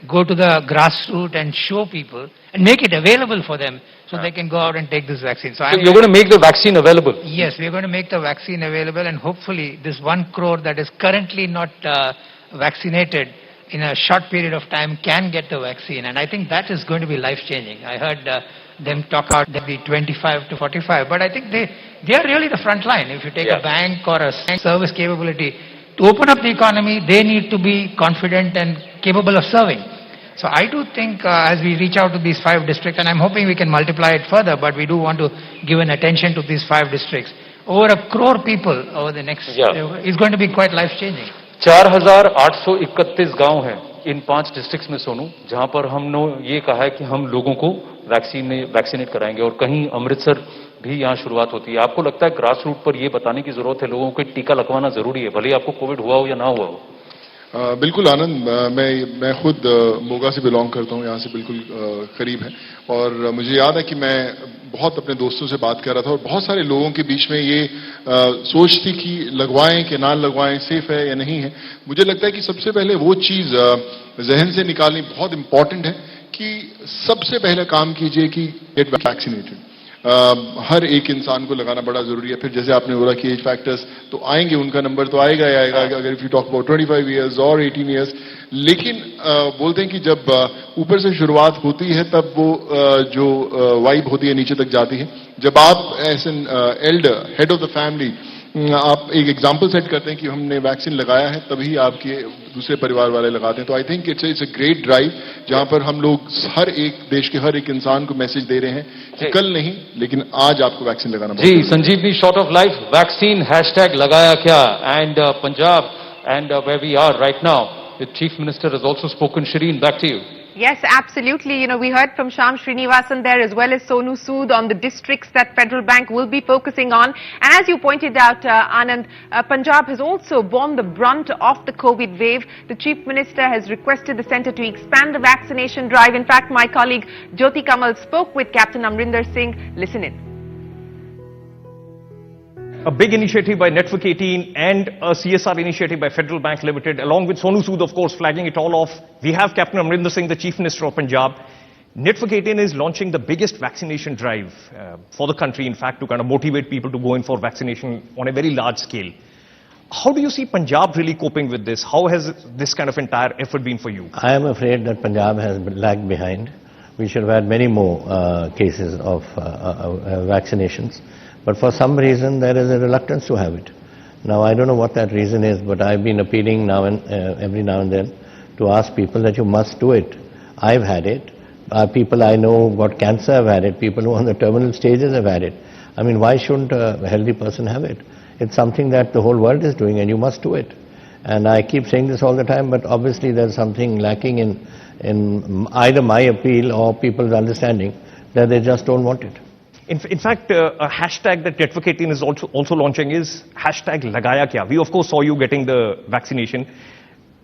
go to the grassroots and show people and make it available for them so they can go out and take this vaccine. So you're going to make the vaccine available? Yes, we're going to make the vaccine available, and hopefully this 1 crore that is currently not vaccinated in a short period of time can get the vaccine. And I think that is going to be life-changing. I heard them talk about the 25 to 45, but I think they are really the front line. If you take a bank or a service capability, to open up the economy, they need to be confident and capable of serving. So I do think as we reach out to these 5 districts, and I'm hoping we can multiply it further, but we do want to give an attention to these 5 districts. Over 1 crore people over the next, is going to be quite life-changing. 4,831 गांव हैं इन 5 districts में सोनू, जहां पर हमने ये कहा है कि हम लोगों को वैक्सीनेट कराएंगे, और कहीं अमृतसर भी यहाँ शुरुआत होती है. आपको लगता है ग्रास रूट पर ये बताने की जरूरत है, लोगों को टीका लगवाना जरूरी है, भले ही आपको कोविड हुआ हो या ना हुआ हो? बिल्कुल आनंद, मैं खुद मोगा से बिलोंग करता हूं, यहाँ से बिल्कुल करीब है, और मुझे याद है कि मैं बहुत अपने दोस्तों से बात कर रहा था और बहुत सारे लोगों के बीच में ये सोच थी कि लगवाएं कि ना लगवाएं, सेफ है या नहीं है. मुझे लगता है कि सबसे पहले वो चीज जहन से निकालनी बहुत इंपॉर्टेंट है कि सबसे पहले काम कीजिए कि गेट वैक्सीनेटेड. हर एक इंसान को लगाना बड़ा जरूरी है. फिर जैसे आपने बोला कि एज फैक्टर्स तो आएंगे, उनका नंबर तो आएगा ही आएगा, अगर if you talk about 25 years और 18 इयर्स. लेकिन बोलते हैं कि जब ऊपर से शुरुआत होती है तब वो जो वाइब होती है नीचे तक जाती है. जब आप as an elder, head of the family, आप एक एग्जाम्पल सेट करते हैं कि हमने वैक्सीन लगाया है तभी आपके दूसरे परिवार वाले लगाते हैं, तो I think it's a great drive जहां पर हम लोग हर एक देश के हर एक इंसान को मैसेज दे रहे हैं कि कल नहीं लेकिन आज आपको वैक्सीन लगाना जी, Sanjeevani shot of life vaccine hashtag लगाया क्या, and Punjab and where we are right now, the chief minister has also spoken. Shireen, back to you. Yes, absolutely. You know, we heard from Shyam Srinivasan there as well as Sonu Sood on the districts that Federal Bank will be focusing on. And as you pointed out, Anand, Punjab has also borne the brunt of the COVID wave. The Chief Minister has requested the centre to expand the vaccination drive. In fact, my colleague Jyoti Kamal spoke with Captain Amrinder Singh. Listen in. A big initiative by Network 18 and a CSR initiative by Federal Bank Limited, along with Sonu Sood, of course, flagging it all off. We have Captain Amrinder Singh, the Chief Minister of Punjab. Network 18 is launching the biggest vaccination drive for the country, in fact, to kind of motivate people to go in for vaccination on a very large scale. How do you see Punjab really coping with this? How has this kind of entire effort been for you? I am afraid that Punjab has lagged behind. We should have had many more cases of vaccinations. But for some reason, there is a reluctance to have it. Now, I don't know what that reason is, but I've been appealing now and every now and then to ask people that you must do it. I've had it. People I know who got cancer have had it. People who are on the terminal stages have had it. I mean, why shouldn't a healthy person have it? It's something that the whole world is doing, and you must do it. And I keep saying this all the time, but obviously there's something lacking in either my appeal or people's understanding that they just don't want it. In fact, a hashtag that Network 18 is also launching is hashtag Lagaya Kya. We, of course, saw you getting the vaccination.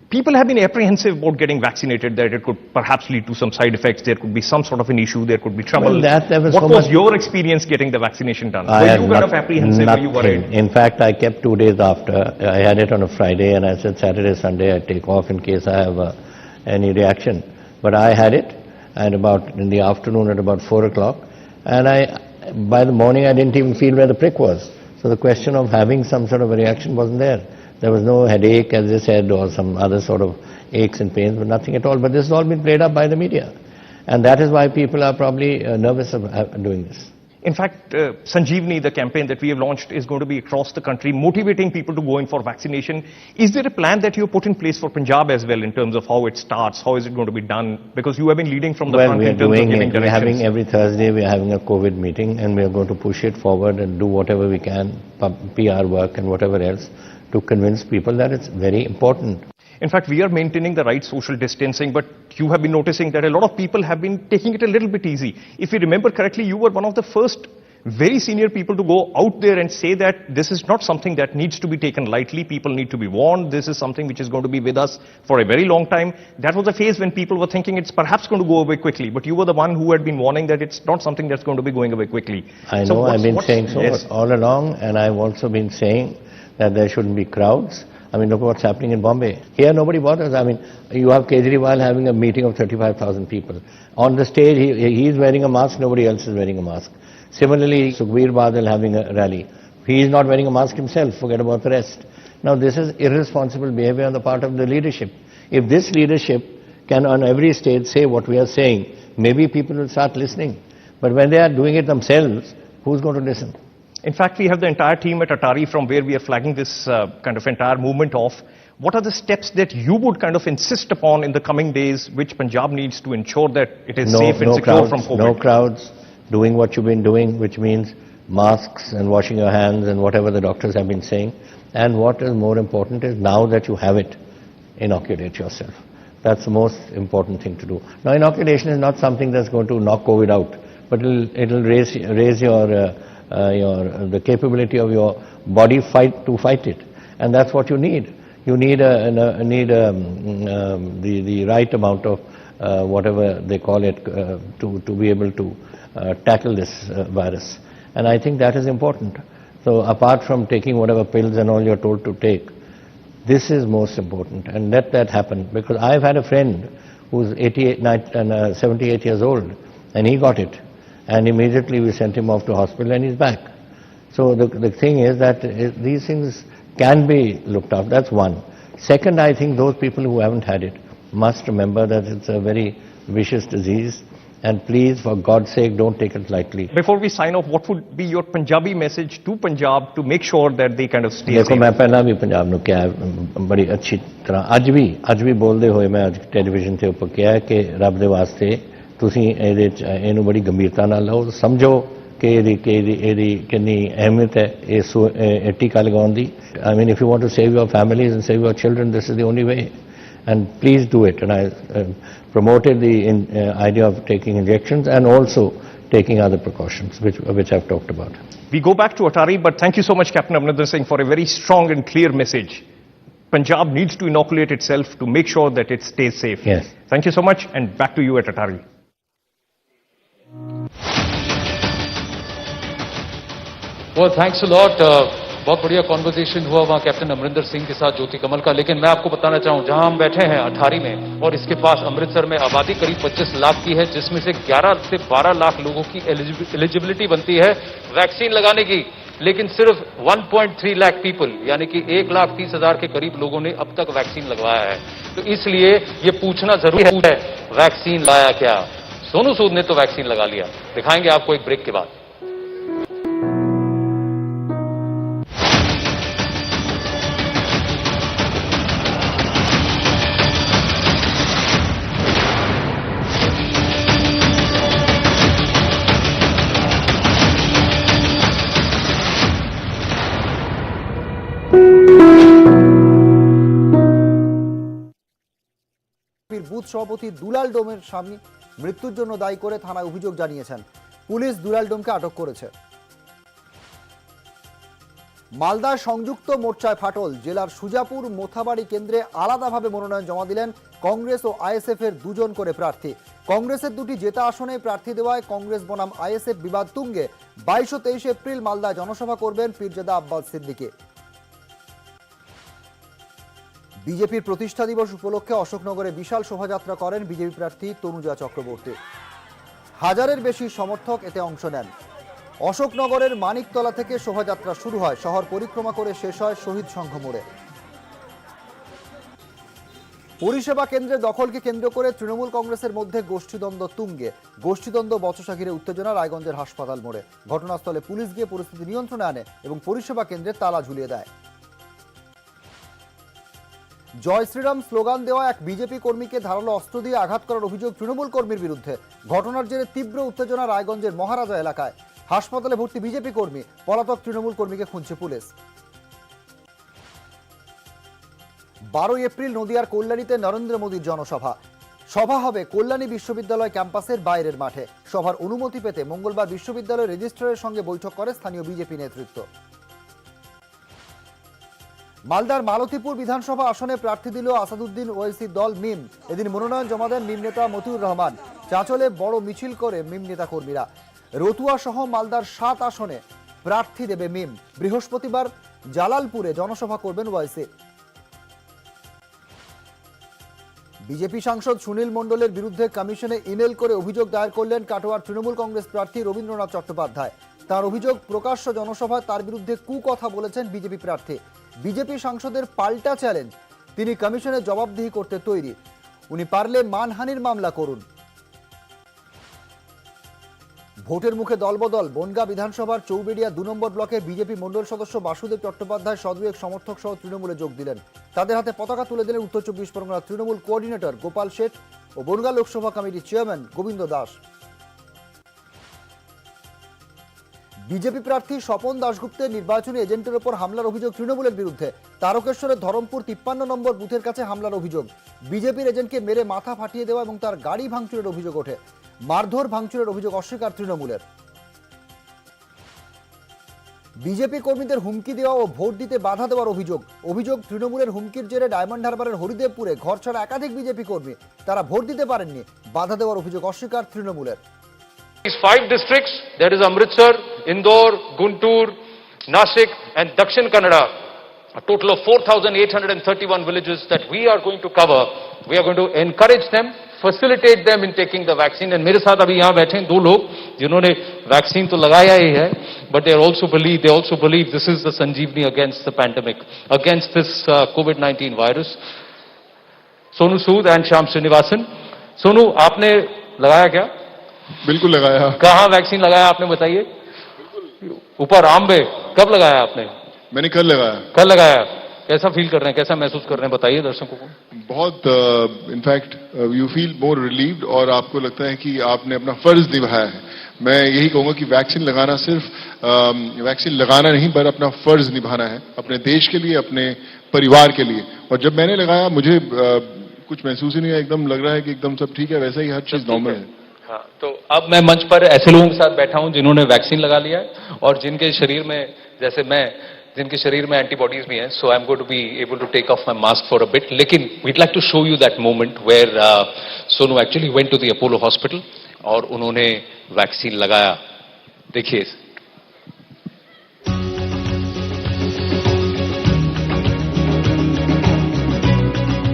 People have been apprehensive about getting vaccinated, that it could perhaps lead to some side effects, there could be some sort of an issue, there could be trouble. Well, what was your experience getting the vaccination done? Were you kind of apprehensive? Were you worried? In fact, I kept 2 days after. I had it on a Friday, and I said Saturday, Sunday I take off in case I have any reaction. But I had it, and in the afternoon at about 4 o'clock, and by the morning I didn't even feel where the prick was. So the question of having some sort of a reaction wasn't there. There was no headache, as they said, or some other sort of aches and pains, but nothing at all. But this has all been played up by the media. And that is why people are probably nervous of doing this. In fact, Sanjeevani, the campaign that we have launched, is going to be across the country, motivating people to go in for vaccination. Is there a plan that you put in place for Punjab as well in terms of how it starts? How is it going to be done? Because you have been leading from the front in terms of giving directions. We're having every Thursday, we're having a COVID meeting, and we're going to push it forward and do whatever we can, PR work and whatever else, to convince people that it's very important. In fact, we are maintaining the right social distancing, but you have been noticing that a lot of people have been taking it a little bit easy. If you remember correctly, you were one of the first very senior people to go out there and say that this is not something that needs to be taken lightly. People need to be warned. This is something which is going to be with us for a very long time. That was a phase when people were thinking it's perhaps going to go away quickly, but you were the one who had been warning that it's not something that's going to be going away quickly. I know, I've been saying so all along, and I've also been saying that there shouldn't be crowds. I mean, look what's happening in Bombay. Here, nobody bothers. I mean, you have Kejriwal having a meeting of 35,000 people. On the stage, he's wearing a mask, nobody else is wearing a mask. Similarly, Sukhbir Badal having a rally. He is not wearing a mask himself, forget about the rest. Now, this is irresponsible behavior on the part of the leadership. If this leadership can on every stage say what we are saying, maybe people will start listening. But when they are doing it themselves, who's going to listen? In fact, we have the entire team at Atari from where we are flagging this kind of entire movement off. What are the steps that you would kind of insist upon in the coming days, which Punjab needs to ensure that it is safe and secure from COVID? No crowds, doing what you've been doing, which means masks and washing your hands and whatever the doctors have been saying. And what is more important is now that you have it, inoculate yourself. That's the most important thing to do. Now, inoculation is not something that's going to knock COVID out, but it'll raise the capability of your body to fight it, and that's what you need. You need the right amount of whatever they call it to be able to tackle this virus, and I think that is important. So apart from taking whatever pills and all you're told to take, this is most important, and let that happen. Because I've had a friend who's 78 years old, and he got it. And immediately we sent him off to hospital and he's back. So the thing is that these things can be looked after. That's one. Second, I think those people who haven't had it must remember that it's a very vicious disease And please, for God's sake, don't take it lightly. Before we sign off, what would be your Punjabi message to Punjab to make sure that they kind of stay देखो safe? मैं पहला भी पंजाब ਨੂੰ ਕਿਹਾ ਬੜੀ ਅੱਛੀ ਤਰ੍ਹਾਂ ਅੱਜ ਵੀ ਬੋਲਦੇ ਹੋਏ ਮੈਂ ਅੱਜ ਟੈਲੀਵਿਜ਼ਨ ਤੇ ਉੱਪਰ ਕਿਹਾ ਕਿ ਰੱਬ ਦੇ ਵਾਸਤੇ ਤੁਸੀਂ ਇਹਨੂੰ ਬੜੀ ਗੰਭੀਰਤਾ ਨਾਲ ਲਓ, ਸਮਝੋ ਕਿ ਇਹਦੀ ਕਿੰਨੀ ਅਹਿਮੀਅਤ ਹੈ ਇਹ ਟੀਕਾ ਲਗਾਉਣ ਦੀ. I mean, if you want to save your families and save your children, this is the only way. And please do it. And I promoted the idea of taking injections and also taking other precautions, which I've talked about. We go back to Atari, but thank you so much, Captain Amrinder Singh, for a very strong and clear message. Punjab needs to inoculate itself to make sure that it stays safe. Yes. Thank you so much, and back to you at Atari. Well, thanks a lot. बहुत बढ़िया conversation हुआ वहाँ captain Amarinder Singh के साथ ज्योति कमल का. लेकिन मैं आपको बताना चाहूँ, जहां हम बैठे हैं अठारी में और इसके पास अमृतसर में आबादी करीब 25 लाख की है, जिसमें से 11 से 12 लाख लोगों की एलिजिबिलिटी बनती है वैक्सीन लगाने की. लेकिन सिर्फ 1.3 लाख पीपल यानी कि 1,30,000 के करीब लोगों ने अब तक वैक्सीन लगवाया है. तो इसलिए ये पूछना जरूरी है, वैक्सीन लाया क्या? सोनू सूद ने तो वैक्सीन लगा लिया. दिखाएंगे आपको एक ब्रेक के बाद. বুথ সভাপতি দুলাল ডোমের স্বামী মৃত্যুর জন্য দায়ী করে থানায় অভিযোগ জানিয়েছেন পুলিশ। দুলাল ডোমকে আটক করেছে। মালদার সংযুক্ত মোর্চায় ফাটল। জেলার সুজাপুর মোথাবাড়ি কেন্দ্রে আলাদাভাবে মনোনয়ন জমা দিলেন কংগ্রেস ও আইএসএফ এর দুজন করে প্রার্থী। কংগ্রেসের দুটি জেতা আসনে প্রার্থী দেওয়ায় কংগ্রেস বনাম আইএসএফ বিবাদ তুঙ্গে। 22 ও 23 এপ্রিল মালদায় জনসভা করবেন পীরজাদা আব্বাস সিদ্দিকী। বিজেপির প্রতিষ্ঠা দিবস উপলক্ষে অশোকনগরে বিশাল শোভাযাত্রা করেন বিজেপি প্রার্থী তনুজা চক্রবর্তী। হাজারের বেশি সমর্থক এতে অংশ নেন। অশোকনগরের মানিকতলা থেকে শোভাযাত্রা শুরু হয়, শহর পরিক্রমা করে শেষ হয় শহীদ সংঘ মোড়ে। পরিষেবা কেন্দ্রের দখলকে কেন্দ্র করে তৃণমূল কংগ্রেসের মধ্যে গোষ্ঠীদ্বন্দ্ব তুঙ্গে। গোষ্ঠীদ্বন্দ্ব বচসা ঘিরে উত্তেজনা রায়গঞ্জের হাসপাতাল মোড়ে। ঘটনাস্থলে পুলিশ গিয়ে পরিস্থিতি নিয়ন্ত্রণে আনে এবং পরিষেবা কেন্দ্রে তালা ঝুলিয়ে দেয়। জয় শ্রীরাম স্লোগান দেওয়া এক বিজেপি কর্মীকে ধারালো অস্ত্র দিয়ে আঘাত করার অভিযোগ তৃণমূল কর্মীর বিরুদ্ধে। ঘটনার জেরে তীব্র উত্তেজনা রায়গঞ্জের মহারাজা এলাকায়। হাসপাতালে ভর্তি বিজেপি কর্মী, পলাতক তৃণমূল কর্মীকে খুঁজছে পুলিশ। 12 এপ্রিল নদিয়ার কল্যাণীতে নরেন্দ্র মোদীর জনসভা। সভা হবে কল্যাণী বিশ্ববিদ্যালয় ক্যাম্পাসের বাইরের মাঠে। সভার অনুমতি পেতে মঙ্গলবার বিশ্ববিদ্যালয়ের রেজিস্ট্রারের সঙ্গে বৈঠক করে স্থানীয় বিজেপি নেতৃত্ব। মালদার মালতীপুর বিধানসভা আসনে প্রার্থী দিল আসাদুদ্দিন ওয়াইসির দল মিম। এদিন মনোনয়ন জমা দেন মিম নেতা মতিউর রহমান। চাঁচলে বড় মিছিল করে মিম নেতা কর্মীরা। রতুয়া সহ মালদার 7 আসনে প্রার্থী দেবে মিম। বৃহস্পতিবার জালালপুরে জনসভা করবেন ওয়াইসি। বিজেপি সাংসদ সুনীল মণ্ডলের বিরুদ্ধে কমিশনে ইমেল করে অভিযোগ দায়ের করলেন কাটোয়ার তৃণমূল কংগ্রেস প্রার্থী রবীন্দ্রনাথ চট্টোপাধ্যায়। তার অভিযোগ, প্রকাশ্য জনসভায় তার বিরুদ্ধে কুকথা বলেছেন বিজেপি প্রার্থী। বিজেপি সাংসদের পাল্টা চ্যালেঞ্জ, তিনি কমিশনে জবাবদিহি করতে তৈরি। উনি পারলে মানহানির মামলা করুন। ভোটের মুখে দলবদল। বনগাঁ বিধানসভার চৌবেড়িয়া 2 নম্বর ব্লকে বিজেপি মণ্ডল সদস্য বাসুদেব চট্টোপাধ্যায় সদুয়েক সমর্থক সহ তৃণমূলে যোগ দিলেন। তাদের হাতে পতাকা তুলে দিলেন উত্তর 24 পরগনার তৃণমূল কোঅর্ডিনেটর গোপাল শেঠ ও বনগাঁ লোকসভা কমিটির চেয়ারম্যান গোবিন্দ দাস। বিজেপি প্রার্থী স্বপন দাশগুপ্তের নির্বাচনী এজেন্টের ওপর হামলার অভিযোগ তৃণমূলের বিরুদ্ধে। তারকেশ্বরের ধরমপুর 53 নম্বর বুথের কাছে হামলার অভিযোগ। বিজেপির এজেন্টকে মেরে মাথা ফাটিয়ে দেওয়া এবং তার গাড়ি ভাঙচুরের অভিযোগ ওঠে। মারধর ভাঙচুরের অভিযোগ অস্বীকার তৃণমূলের। বিজেপি কর্মীদের হুমকি দেওয়া ও ভোট দিতে বাধা দেওয়ার অভিযোগ তৃণমূলের হুমকির জেরে ডায়মন্ড হারবারের হরিদেবপুরে ঘর ছাড়া একাধিক বিজেপি কর্মী। তারা ভোট দিতে পারেননি, বাধা দেওয়ার অভিযোগ অস্বীকার তৃণমূলের। These 5 districts, that is Amritsar, Indore, Guntur, Nashik and Dakshin Kannada, a total of 4,831 villages that we are going to cover. We are going to encourage them, facilitate them in taking the vaccine. And मेरे साथ अभी यहाँ बैठे हैं 2 लोग जिन्होंने vaccine तो लगाया ही है, but they also believe this is the Sanjeevani against the pandemic, against this COVID-19 virus. Sonu Sood and Shyam Srinivasan. Sonu, आपने लगाया क्या? बिल्कुल लगाया। कहाँ वैक्सीन लगाया आपने बताइए? ऊपर आम पे कब लगाया आपने? मैंने कल लगाया। कल लगाया। कैसा फील कर रहे हैं, कैसा महसूस कर रहे हैं, बताइए दर्शकों को। बहुत in fact you feel more relieved और आपको लगता है कि आपने अपना फर्ज निभाया है। मैं यही कहूंगा कि वैक्सीन लगाना सिर्फ वैक्सीन लगाना नहीं पर अपना फर्ज निभाना है, अपने देश के लिए, अपने परिवार के लिए। और जब मैंने लगाया मुझे कुछ महसूस ही नहीं है, एकदम लग रहा है कि एकदम सब ठीक है, वैसा ही हर चीज नॉर्मल है। हाँ, तो अब मैं मंच पर ऐसे लोगों के साथ बैठा हूं जिन्होंने वैक्सीन लगा लिया है और जिनके शरीर में, जैसे मैं, जिनके शरीर में एंटीबॉडीज भी हैं। So I am going to be able to take off my mask for a bit, लेकिन we'd like to show you that moment where Sonu actually went to the Apollo hospital और उन्होंने वैक्सीन लगाया। देखिए।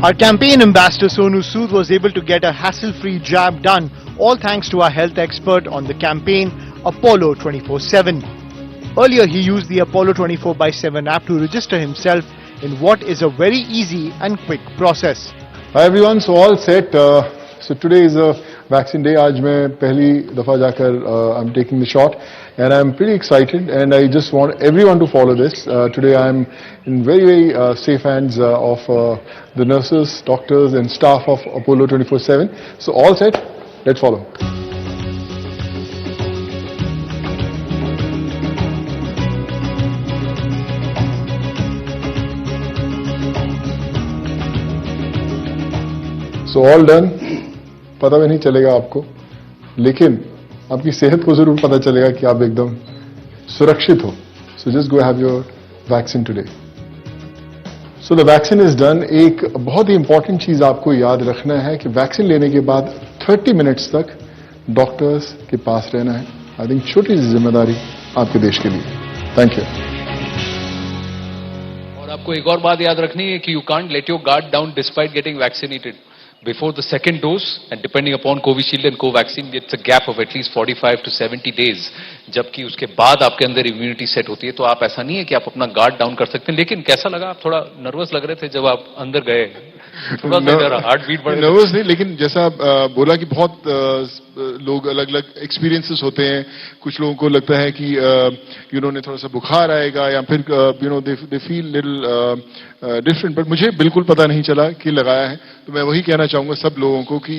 Our campaign ambassador Sonu Sood was able to get a hassle-free jab done, all thanks to our health expert on the campaign, Apollo 24/7. Earlier, he used the Apollo 24/7 app to register himself in what is a very easy and quick process. Hi everyone, so all set. So today is a vaccine day. आज मैं पहली दफा जाकर I'm taking the shot and I'm pretty excited and I just want everyone to follow this. Today I'm in very safe hands of the nurses, doctors and staff of Apollo 24/7. So all set, let's follow. So all done. पता भी नहीं चलेगा आपको, लेकिन आपकी सेहत को जरूर पता चलेगा कि आप एकदम सुरक्षित हो। So just go have your vaccine today. So the vaccine is done. एक बहुत ही इंपॉर्टेंट चीज आपको याद रखना है कि वैक्सीन लेने के बाद 30 मिनट्स तक डॉक्टर्स के पास रहना है। आई थिंक छोटी सी जिम्मेदारी आपके देश के लिए। Thank you. और आपको एक और बात याद रखनी है कि you can't let your guard down despite getting vaccinated before the second dose, and depending upon Covishield and Covaxin, it's a gap of at least 45 to 70 days. जबकि उसके बाद आपके अंदर इम्यूनिटी सेट होती है, तो आप ऐसा नहीं है कि आप अपना गार्ड डाउन कर सकते हैं। लेकिन कैसा लगा? आप थोड़ा नर्वस लग रहे थे जब आप अंदर गए, थोड़ा हार्ट बीट बढ़ नर्वस नहीं, लेकिन जैसा बोला कि बहुत लोग अलग अलग एक्सपीरियंसेस होते हैं। कुछ लोगों को लगता है कि उन्हें थोड़ा सा बुखार आएगा या फिर they feel little different, but मुझे बिल्कुल पता नहीं चला कि लगाया है। तो मैं वही कहना चाहूंगा सब लोगों को कि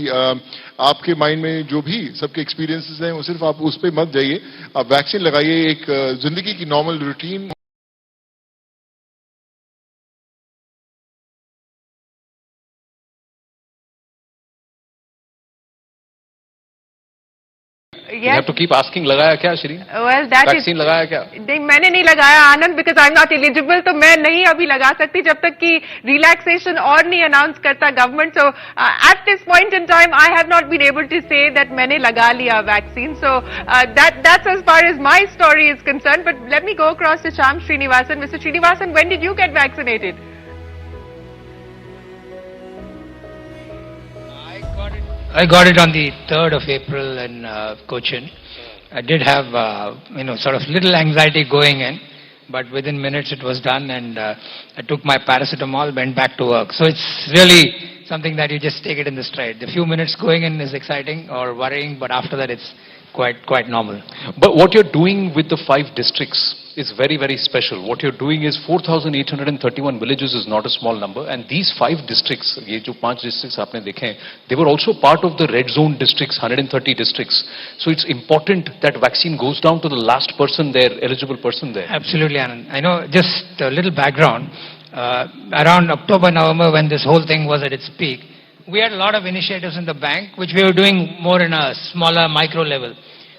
आपके माइंड में जो भी सबके एक्सपीरियंसेस हैं वो सिर्फ आप उस पर मत जाइए, आप वैक्सीन लगाइए। एक जिंदगी की normal routine You have to keep asking, लगाया क्या श्री? Well, that वैक्सीन लगाया क्या? नहीं, मैंने नहीं लगाया आनंद, because I'm not eligible, तो मैं नहीं अभी लगा सकती जब तक कि रिलैक्सेशन और नहीं अनाउंस करता government. So at this point in time, I have not been able to say that मैंने लगा लिया vaccine. So that's as far as my story is concerned. But let me go across to Shyam Srinivasan. Mr. Srinivasan, when did you get vaccinated? I got it on the 3rd of April in Cochin. I did have, sort of little anxiety going in, but within minutes it was done, and I took my paracetamol, went back to work. So it's really something that you just take it in the stride. The few minutes going in is exciting or worrying, but after that it's quite normal. But what you're doing with the 5 districts is very, very special. What you're doing is 4,831 villages is not a small number, and these 5 districts, ये जो 5 districts आपने देखे, they were also part of the red zone districts, 130 districts. So it's important that vaccine goes down to the last person there, eligible person there. Absolutely, Anand. I know, just a little background. Around October, November, when this whole thing was at its peak, we had a lot of initiatives in the bank, which we were doing more in a smaller micro level.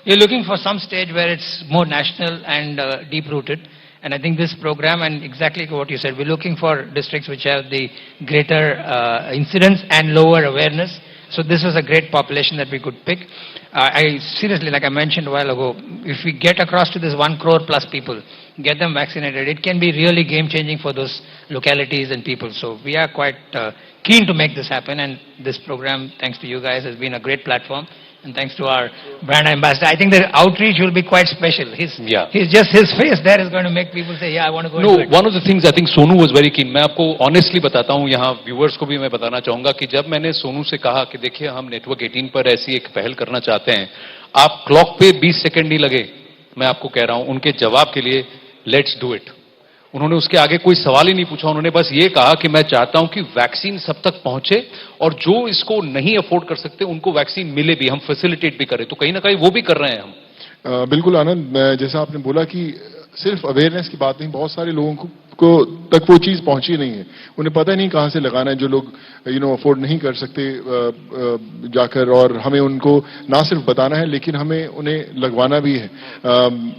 We're looking for some stage where it's more national and deep-rooted. And I think this program, and exactly what you said, we're looking for districts which have the greater incidence and lower awareness. So this was a great population that we could pick. I seriously, like I mentioned a while ago, if we get across to this 1 crore plus people, get them vaccinated, it can be really game-changing for those localities and people. So we are quite keen to make this happen, and this program, thanks to you guys, has been a great platform. And thanks to our brand ambassador, I think the outreach will be quite special. His face there is going to make people say, yeah, I want to go into it. One of the things I think Sonu was very keen. मैं आपको honestly बताता हूँ, यहाँ viewers को भी मैं बताना चाहूँगा कि जब मैंने सोनू से कहा कि देखिए हम नेटवर्क 18 पर ऐसी एक पहल करना चाहते हैं, आप क्लॉक पे 20 सेकंड नहीं लगे, मैं आपको कह रहा हूं, उनके जवाब के लिए लेट्स डू इट। उन्होंने उसके आगे कोई सवाल ही नहीं पूछा, उन्होंने बस ये कहा कि मैं चाहता हूं कि वैक्सीन सब तक पहुंचे और जो इसको नहीं अफोर्ड कर सकते उनको वैक्सीन मिले भी, हम फैसिलिटेट भी करें। तो कहीं ना कहीं वो भी कर रहे हैं हम। बिल्कुल आनंद, जैसा आपने बोला कि सिर्फ अवेयरनेस की बात नहीं, बहुत सारे लोगों को तक वो चीज पहुंची नहीं है, उन्हें पता नहीं कहां से लगाना है। जो लोग अफोर्ड नहीं कर सकते जाकर, और हमें उनको ना सिर्फ बताना है लेकिन हमें उन्हें लगवाना भी है।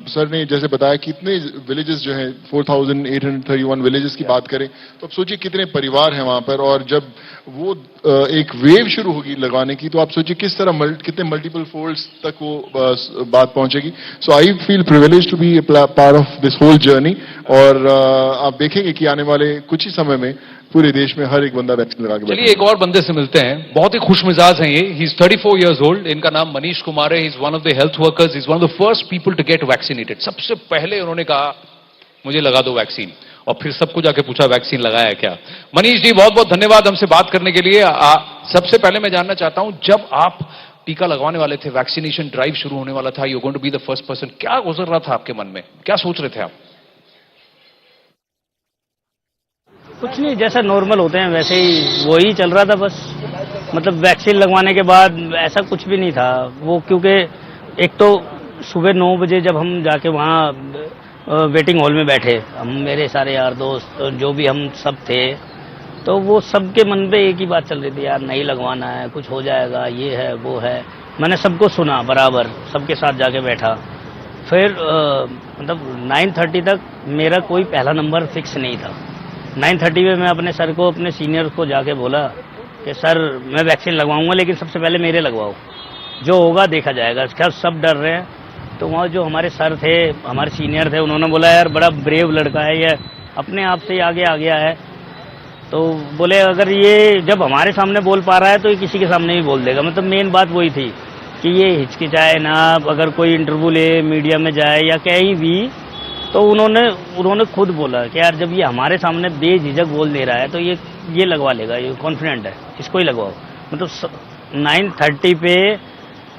सर ने जैसे बताया कि इतने विलेजेस जो हैं, 4831 विलेजेस की बात करें तो अब सोचिए कितने परिवार हैं वहां पर, और जब वो एक वेव शुरू होगी लगवाने की तो आप सोचिए किस तरह कितने मल्टीपल फोल्ड्स तक वो बात पहुंचेगी। So I feel privilege to be a part of this whole journey, और आप देखेंगे कि आने वाले कुछ ही समय में पूरे देश में हर एक बंदा वैक्सीन लगा के बैठेगा। चलिए एक और बंदे से मिलते हैं, बहुत ही खुश मिजाज हैं ये। ही इज 34 years old, इनका नाम मनीष कुमार है। He is one of the health workers, is one of the first people to get vaccinated. सबसे पहले उन्होंने कहा मुझे लगा दो वैक्सीन, और फिर सबको जाके पूछा वैक्सीन लगाया क्या। मनीष जी बहुत बहुत धन्यवाद हमसे बात करने के लिए। सबसे पहले मैं जानना चाहता हूं, जब आप टीका लगवाने वाले थे, वैक्सीनेशन ड्राइव शुरू होने वाला था, you going to be the first person, क्या गुजर रहा था आपके मन में, क्या सोच रहे थे आप? कुछ नहीं, जैसा नॉर्मल होते हैं वैसे ही वही चल रहा था बस। मतलब वैक्सीन लगवाने के बाद ऐसा कुछ भी नहीं था वो, क्योंकि एक तो सुबह 9 बजे जब हम जाके वहाँ वेटिंग हॉल में बैठे, हम मेरे सारे यार दोस्त जो भी हम सब थे, तो वो सबके मन पे एक ही बात चल रही थी, यार नहीं लगवाना है, कुछ हो जाएगा, ये है वो है। मैंने सबको सुना बराबर, सबके साथ जाके बैठा। फिर मतलब 9:30 तक मेरा कोई पहला नंबर फिक्स नहीं था। 9:30 में मैं अपने सर को, अपने सीनियर को जाके बोला कि सर मैं वैक्सीन लगवाऊंगा लेकिन सबसे पहले मेरे लगवाओ, जो होगा देखा जाएगा। क्या सब डर रहे हैं। तो वहाँ जो हमारे सर थे, हमारे सीनियर थे, उन्होंने बोला यार बड़ा ब्रेव लड़का है ये, अपने आप से ही आगे आ गया है। तो बोले अगर ये जब हमारे सामने बोल पा रहा है तो ये किसी के सामने भी बोल देगा। मतलब मेन बात वही थी कि ये हिचकिचाए ना, अगर कोई इंटरव्यू ले, मीडिया में जाए या कहीं भी। तो उन्होंने खुद बोला कि यार जब ये हमारे सामने बेझिझक बोल दे रहा है तो ये लगवा लेगा, ये कॉन्फिडेंट है, इसको ही लगवाओ। मतलब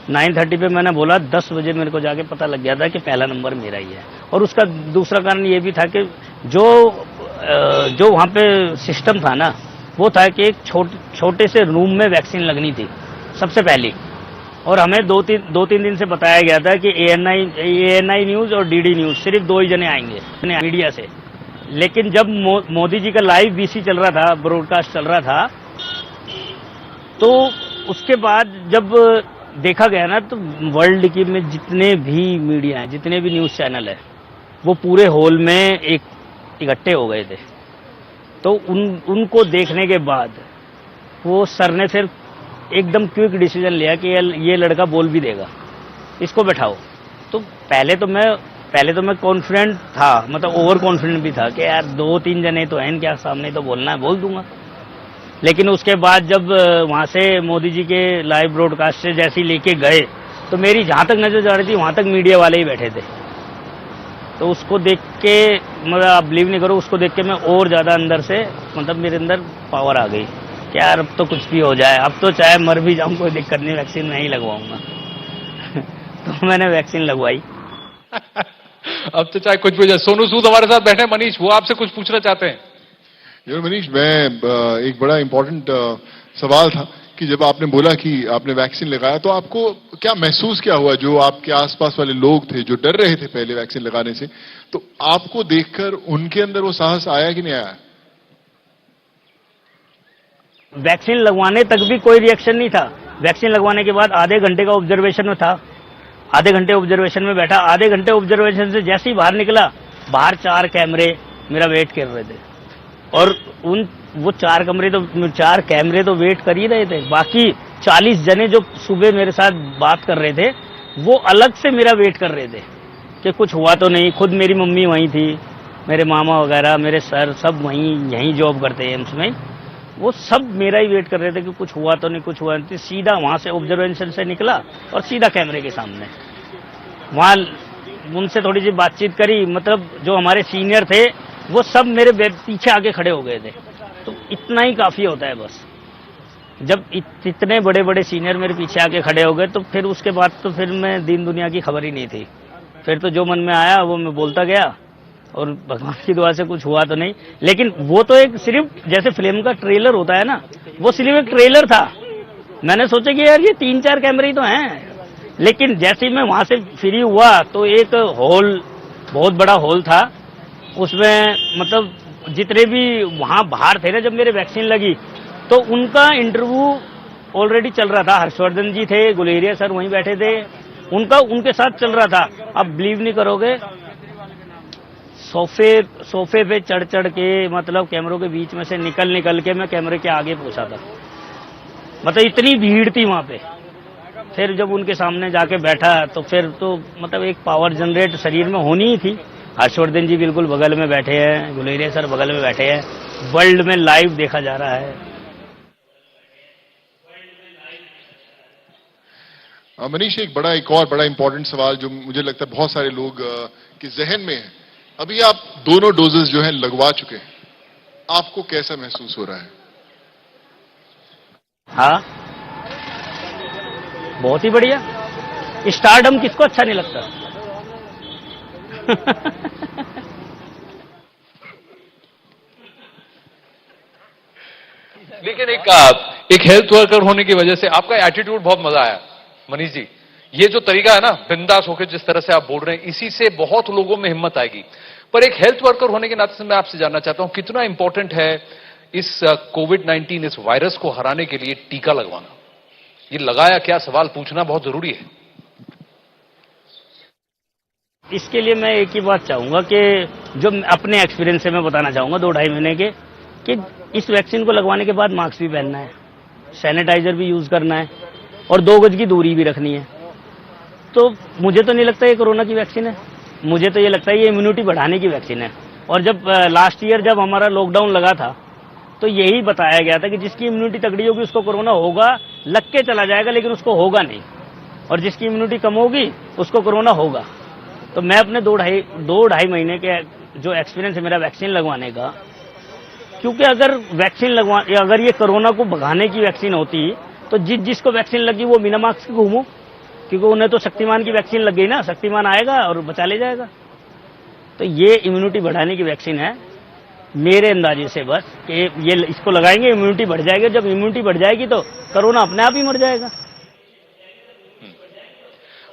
9:30 पे मैंने बोला, 10 बजे मेरे को जाके पता लग गया था कि पहला नंबर मेरा ही है। और उसका दूसरा कारण ये भी था कि जो वहाँ पे सिस्टम था ना, वो था कि एक छोटे से रूम में वैक्सीन लगनी थी सबसे पहली, और हमें 2-3 दिन से बताया गया था कि ANI न्यूज़ और DD न्यूज़ सिर्फ 2 ही जने आएंगे मीडिया से। लेकिन जब मोदी जी का लाइव BC चल रहा था, ब्रॉडकास्ट चल रहा था, तो उसके बाद जब देखा गया ना, तो वर्ल्ड की में जितने भी मीडिया हैं, जितने भी न्यूज़ चैनल है, वो पूरे हॉल में इकट्ठे हो गए थे। तो उनको देखने के बाद वो सर ने फिर एकदम क्विक डिसीजन लिया कि ये लड़का बोल भी देगा, इसको बैठाओ। तो पहले तो मैं कॉन्फिडेंट था, मतलब ओवर कॉन्फिडेंट भी था कि यार 2-3 जने तो हैं इनके सामने, तो बोलना है बोल दूंगा। लेकिन उसके बाद जब वहाँ से मोदी जी के लाइव ब्रॉडकास्ट से जैसे ही लेके गए, तो मेरी जहाँ तक नजर जा रही थी वहाँ तक मीडिया वाले ही बैठे थे। तो उसको देख के, मतलब आप बिलीव नहीं करो, उसको देख के मैं और ज़्यादा अंदर से, मतलब मेरे अंदर पावर आ गई कि यार अब तो कुछ भी हो जाए, अब तो चाहे मर भी जाऊं कोई दिक्कत नहीं, वैक्सीन मैं ही लगवाऊंगा। तो मैंने वैक्सीन लगवाई। अब तो चाहे कुछ भी हो जाए। सोनू सूद हमारे साथ बैठे हैं, मनीष वो आपसे कुछ पूछना चाहते हैं। मनीष, मैं एक बड़ा इंपॉर्टेंट सवाल था कि जब आपने बोला कि आपने वैक्सीन लगाया तो आपको क्या महसूस क्या हुआ? जो आपके आसपास वाले लोग थे जो डर रहे थे पहले वैक्सीन लगाने से, तो आपको देखकर उनके अंदर वो साहस आया कि नहीं आया? वैक्सीन लगवाने तक भी कोई रिएक्शन नहीं था। वैक्सीन लगवाने के बाद आधे घंटे का ऑब्जर्वेशन में था, आधे घंटे ऑब्जर्वेशन में बैठा। आधे घंटे ऑब्जर्वेशन से जैसे ही बाहर निकला, बाहर 4 कैमरे मेरा वेट कर रहे थे, और वो 4 कैमरे तो वेट कर ही रहे थे। बाकी 40 जने जो सुबह मेरे साथ बात कर रहे थे, वो अलग से मेरा वेट कर रहे थे कि कुछ हुआ तो नहीं। खुद मेरी मम्मी वहीं थी, मेरे मामा वगैरह, मेरे सर सब यहीं जॉब करते हैं एम्स में, वो सब मेरा ही वेट कर रहे थे कि कुछ हुआ तो नहीं, कुछ हुआ नहीं। सीधा वहां से ऑब्जर्वेशन से निकला और सीधा कैमरे के सामने वहां उनसे थोड़ी सी बातचीत करी। मतलब जो हमारे सीनियर थे वो सब मेरे पीछे आके खड़े हो गए थे। तो इतना ही काफी होता है बस। जब इतने बड़े बड़े सीनियर मेरे पीछे आके खड़े हो गए तो फिर उसके बाद तो फिर मैं दीन दुनिया की खबर ही नहीं थी। फिर तो जो मन में आया वो मैं बोलता गया और भगवान की दुआ से कुछ हुआ तो नहीं। लेकिन वो तो एक सिर्फ जैसे फिल्म का ट्रेलर होता है ना, वो सिर्फ एक ट्रेलर था। मैंने सोचा कि यार ये 3-4 कैमरे ही तो हैं, लेकिन जैसे ही मैं वहां से फ्री हुआ तो एक हॉल, बहुत बड़ा हॉल था, उसमें मतलब जितने भी वहां बाहर थे ना, जब मेरे वैक्सीन लगी तो उनका इंटरव्यू ऑलरेडी चल रहा था। हर्षवर्धन जी थे, गुलेरिया सर वहीं बैठे थे, उनके साथ चल रहा था। अब बिलीव नहीं करोगे, सोफे पे चढ़ के मतलब कैमरों के बीच में से निकल के मैं कैमरे के आगे पहुंचा था। मतलब इतनी भीड़ थी वहां पे। फिर जब उनके सामने जाके बैठा तो फिर तो मतलब एक पावर जनरेट शरीर में होनी ही थी। हर्षवर्धन जी बिल्कुल बगल में बैठे हैं, गुलेरिया सर बगल में बैठे हैं, वर्ल्ड में लाइव देखा जा रहा है। मनीष, एक और बड़ा इंपॉर्टेंट सवाल जो मुझे लगता है बहुत सारे लोग के जहन में है, अभी आप दोनों डोजेस जो हैं लगवा चुके हैं, आपको कैसा महसूस हो रहा है? हाँ, बहुत ही बढ़िया। स्टारडम किसको अच्छा नहीं लगता? लेकिन एक हेल्थ वर्कर होने की वजह से आपका एटीट्यूड बहुत मजा आया मनीष जी। ये जो तरीका है ना, बिंदास होकर जिस तरह से आप बोल रहे हैं, इसी से बहुत लोगों में हिम्मत आएगी। पर एक हेल्थ वर्कर होने के नाते से मैं आपसे जानना चाहता हूं, कितना इंपॉर्टेंट है इस कोविड-19 इस वायरस को हराने के लिए टीका लगवाना? ये लगाया क्या, सवाल पूछना बहुत जरूरी है। इसके लिए मैं एक ही बात चाहूंगा कि जो अपने एक्सपीरियंस से मैं बताना चाहूंगा 2-2.5 महीने के, कि इस वैक्सीन को लगवाने के बाद मास्क भी पहनना है, सैनिटाइजर भी यूज करना है और 2 गज की दूरी भी रखनी है। तो मुझे तो नहीं लगता ये कोरोना की वैक्सीन है, मुझे तो ये लगता है ये इम्यूनिटी बढ़ाने की वैक्सीन है। और जब लास्ट ईयर जब हमारा लॉकडाउन लगा था तो यही बताया गया था कि जिसकी इम्यूनिटी तगड़ी होगी उसको कोरोना होगा, लग के चला जाएगा लेकिन उसको होगा नहीं, और जिसकी इम्यूनिटी कम होगी उसको कोरोना होगा। तो मैं अपने 2-2.5 महीने के जो एक्सपीरियंस है मेरा वैक्सीन लगवाने का, क्योंकि अगर ये कोरोना को भगाने की वैक्सीन होती तो जिसको वैक्सीन लगी वो बिना मास्क के घूमो, क्योंकि उन्हें तो शक्तिमान की वैक्सीन लग गई ना, शक्तिमान आएगा और बचा ले जाएगा। तो ये इम्यूनिटी बढ़ाने की वैक्सीन है मेरे अंदाजे से, बस कि ये इसको लगाएंगे इम्यूनिटी बढ़ जाएगी, जब इम्यूनिटी बढ़ जाएगी तो कोरोना अपने आप ही मर जाएगा।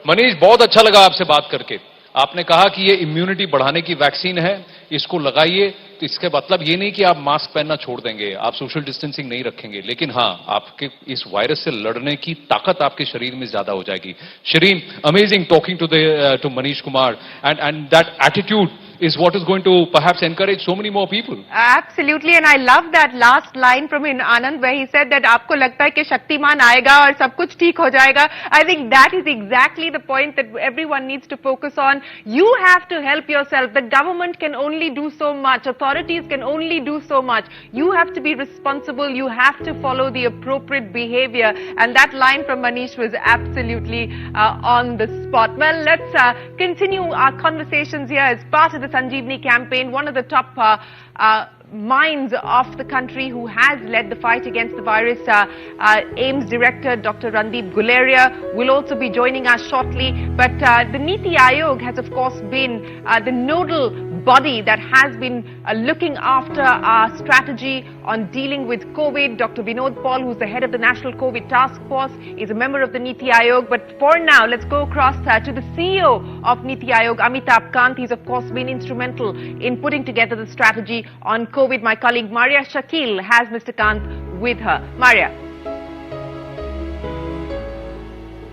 मनीष, बहुत अच्छा लगा आपसे बात करके। आपने कहा कि ये इम्यूनिटी बढ़ाने की वैक्सीन है, इसको लगाइए। तो इसके मतलब ये नहीं कि आप मास्क पहनना छोड़ देंगे, आप सोशल डिस्टेंसिंग नहीं रखेंगे, लेकिन हाँ, आपके इस वायरस से लड़ने की ताकत आपके शरीर में ज्यादा हो जाएगी। Shireen, amazing talking to Manish Kumar, and that attitude is what is going to perhaps encourage so many more people. Absolutely, and I love that last line from Anand where he said that आपको लगता है कि शक्तिमान आएगा और सब कुछ ठीक हो जाएगा. I think that is exactly the point that everyone needs to focus on. You have to help yourself. The government can only do so much. Authorities can only do so much. You have to be responsible. You have to follow the appropriate behavior. And that line from Manish was absolutely on the spot. Well, let's continue our conversations here as part of the Sanjeevani campaign. One of the top minds of the country who has led the fight against the virus, AIIMS Director Dr. Randeep Guleria will also be joining us shortly. But the Niti Aayog has of course been the nodal body that has been looking after our strategy on dealing with COVID. Dr. Vinod Paul, who's the head of the National COVID Task Force, is a member of the Niti Aayog. But for now, let's go across to the CEO of Niti Aayog, Amitabh Kant. He's of course been instrumental in putting together the strategy on COVID. My colleague Maria Shakil has Mr. Kant with her. Maria.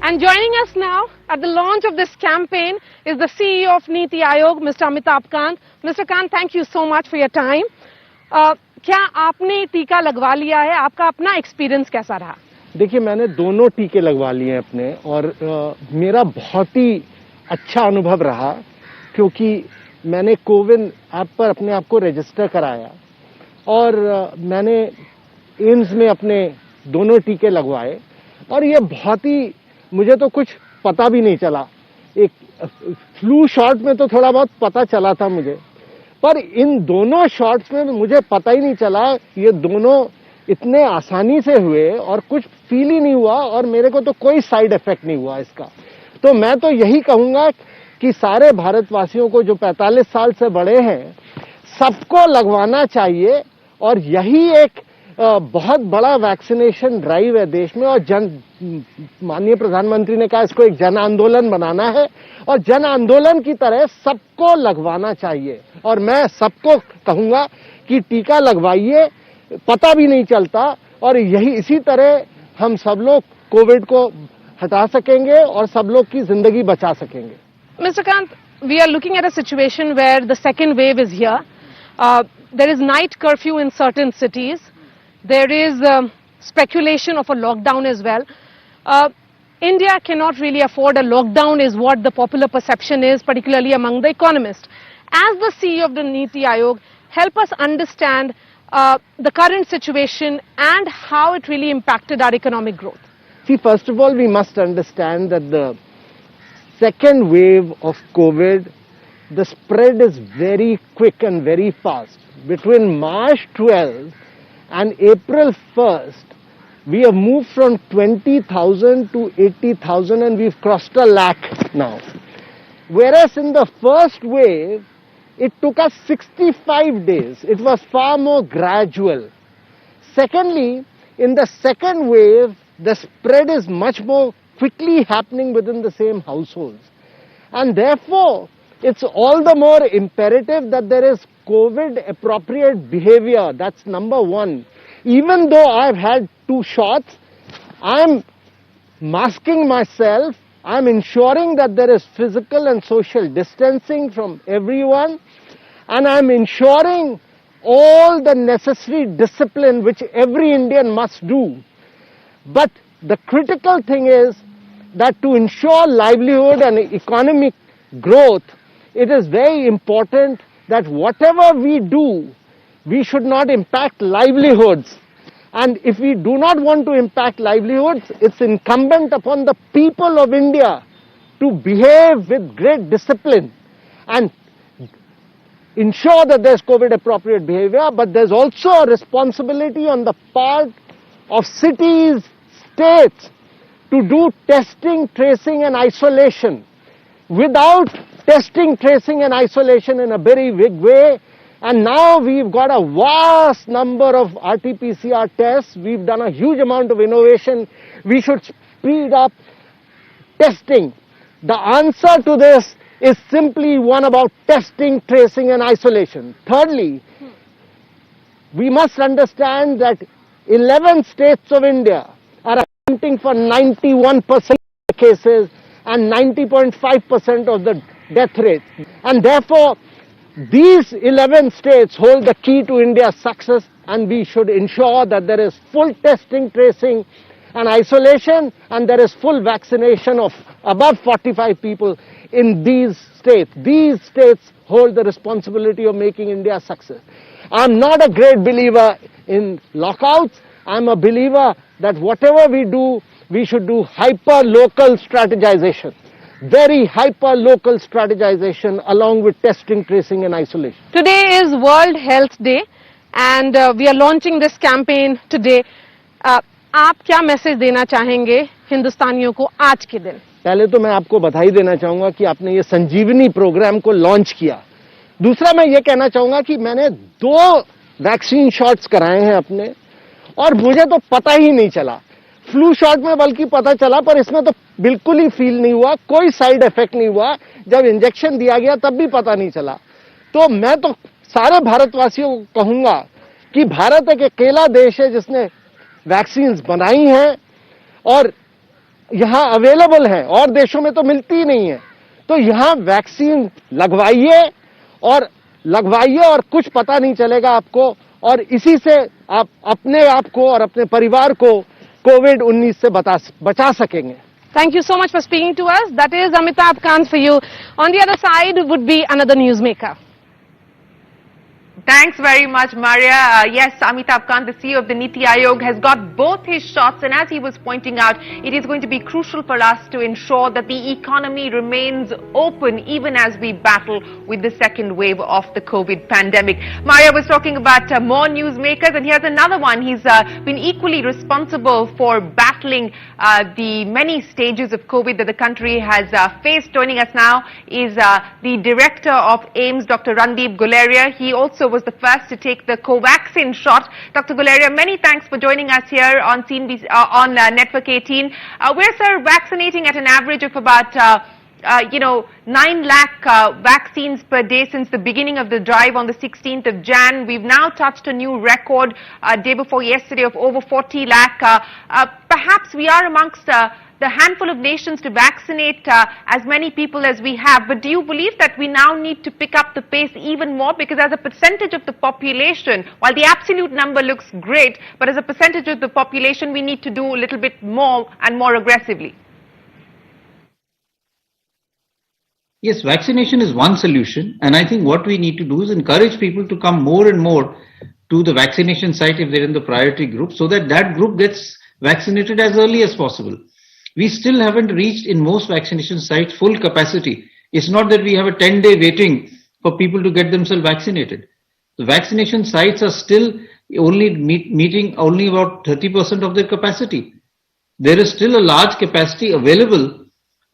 And joining us now at the launch of this campaign is the CEO of Niti Aayog, Mr. Amitabh Kant. Mr. Kant, thank you so much for your time. क्या आपने टीका लगवा लिया है? आपका अपना experience कैसा रहा? देखिए, मैंने दोनों टीके लगवा लिए हैं अपने, और मेरा बहुत ही अच्छा अनुभव रहा, क्योंकि मैंने कोविन ऐप पर अपने आप को रजिस्टर कराया और मैंने एम्स में अपने दोनों टीके लगवाए, और ये बहुत ही, मुझे तो कुछ पता भी नहीं चला। एक फ्लू शॉट में तो थोड़ा बहुत पता चला था मुझे, पर इन दोनों शॉट्स में मुझे पता ही नहीं चला। ये दोनों इतने आसानी से हुए और कुछ फील ही नहीं हुआ और मेरे को तो कोई साइड इफेक्ट नहीं हुआ इसका। तो मैं तो यही कहूंगा कि सारे भारतवासियों को जो 45 साल से बड़े हैं सबको लगवाना चाहिए और यही एक बहुत बड़ा वैक्सीनेशन ड्राइव है देश में। और माननीय प्रधानमंत्री ने कहा इसको एक जन आंदोलन बनाना है और जन आंदोलन की तरह सबको लगवाना चाहिए। और मैं सबको कहूंगा कि टीका लगवाइए, पता भी नहीं चलता और यही इसी तरह हम सब लोग कोविड को हटा सकेंगे और सब लोग की जिंदगी बचा सकेंगे। Mr. Kant, we are looking at a situation where the second wave is here. There is night curfew in certain cities. There is speculation of a lockdown as well. India cannot really afford a lockdown is what the popular perception is, particularly among the economists. As the CEO of the Niti Aayog, help us understand the current situation and how it really impacted our economic growth. See, first of all, we must understand that the second wave of COVID, the spread is very quick and very fast. Between March 12 and April 1st, we have moved from 20,000 to 80,000 and we've crossed 100,000 now. Whereas in the first wave, it took us 65 days. It was far more gradual. Secondly, in the second wave, the spread is much more quickly happening within the same households. And therefore, it's all the more imperative that there is COVID appropriate behavior. That's number one. Even though I've had 2 shots, I'm masking myself. I'm ensuring that there is physical and social distancing from everyone. And I'm ensuring all the necessary discipline which every Indian must do. But the critical thing is that to ensure livelihood and economic growth, it is very important that whatever we do, we should not impact livelihoods. And if we do not want to impact livelihoods, it's incumbent upon the people of India to behave with great discipline and ensure that there's COVID appropriate behavior. But there's also a responsibility on the part of cities, states, to do testing, tracing and isolation. Without testing, tracing and isolation in a very big way, and now we've got a vast number of RT-PCR tests, we've done a huge amount of innovation, we should speed up testing. The answer to this is simply one about testing, tracing and isolation. Thirdly, we must understand that 11 states of India are accounting for 91% of the cases and 90.5% of the death rate. And therefore, these 11 states hold the key to India's success, and we should ensure that there is full testing, tracing and isolation, and there is full vaccination of above 45 people in these states. These states hold the responsibility of making India a success. I'm not a great believer in lockouts. I'm a believer that whatever we do, we should do hyper-local strategization. Very hyper-local strategization along with testing, tracing and isolation. Today is World Health Day and we are launching this campaign today. आप क्या message देना चाहेंगे हिंदुस्तानियों को आज के दिन? पहले तो मैं आपको बधाई देना चाहूंगा कि आपने ये संजीवनी प्रोग्राम को लॉन्च किया। दूसरा मैं ये कहना चाहूंगा कि मैंने 2 वैक्सीन शॉट्स कराए हैं अपने और मुझे तो पता ही नहीं चला। फ्लू शॉट में बल्कि पता चला, पर इसमें तो बिल्कुल ही फील नहीं हुआ, कोई साइड इफेक्ट नहीं हुआ। जब इंजेक्शन दिया गया तब भी पता नहीं चला। तो मैं तो सारे भारतवासियों को कहूंगा कि भारत एक अकेला देश है जिसने वैक्सीन बनाई हैं और यहां अवेलेबल हैं, और देशों में तो मिलती ही नहीं है। तो यहां वैक्सीन लगवाइए और कुछ पता नहीं चलेगा आपको, और इसी से आप अपने आप को और अपने परिवार को कोविड-19 से बचा सकेंगे। Thank you so much for speaking to us. That is Amitabh Kant for you. On the other side would be another newsmaker. Thanks very much, Maria. Yes, Amitabh Kant, the CEO of the Niti Aayog, has got both his shots, and as he was pointing out, it is going to be crucial for us to ensure that the economy remains open even as we battle with the second wave of the COVID pandemic. Maria was talking about more newsmakers, and here's another one. He's been equally responsible for battling the many stages of COVID that the country has faced. Joining us now is the director of AIIMS, Dr. Randeep Guleria. He also was the first to take the Covaxin shot. Dr. Guleria, many thanks for joining us here on CNBC, on Network 18. We're, sir, vaccinating at an average of about 9 lakh vaccines per day since the beginning of the drive on the 16th of Jan. We've now touched a new record day before yesterday of over 40 lakh. Perhaps we are amongst the handful of nations to vaccinate as many people as we have. But do you believe that we now need to pick up the pace even more? Because as a percentage of the population, while the absolute number looks great, but as a percentage of the population, we need to do a little bit more and more aggressively. Yes, vaccination is one solution, and I think what we need to do is encourage people to come more and more to the vaccination site if they're in the priority group, so that that group gets vaccinated as early as possible. We still haven't reached in most vaccination sites full capacity. It's not that we have a 10-day waiting for people to get themselves vaccinated. The vaccination sites are still only meeting only about 30% of their capacity. There is still a large capacity available,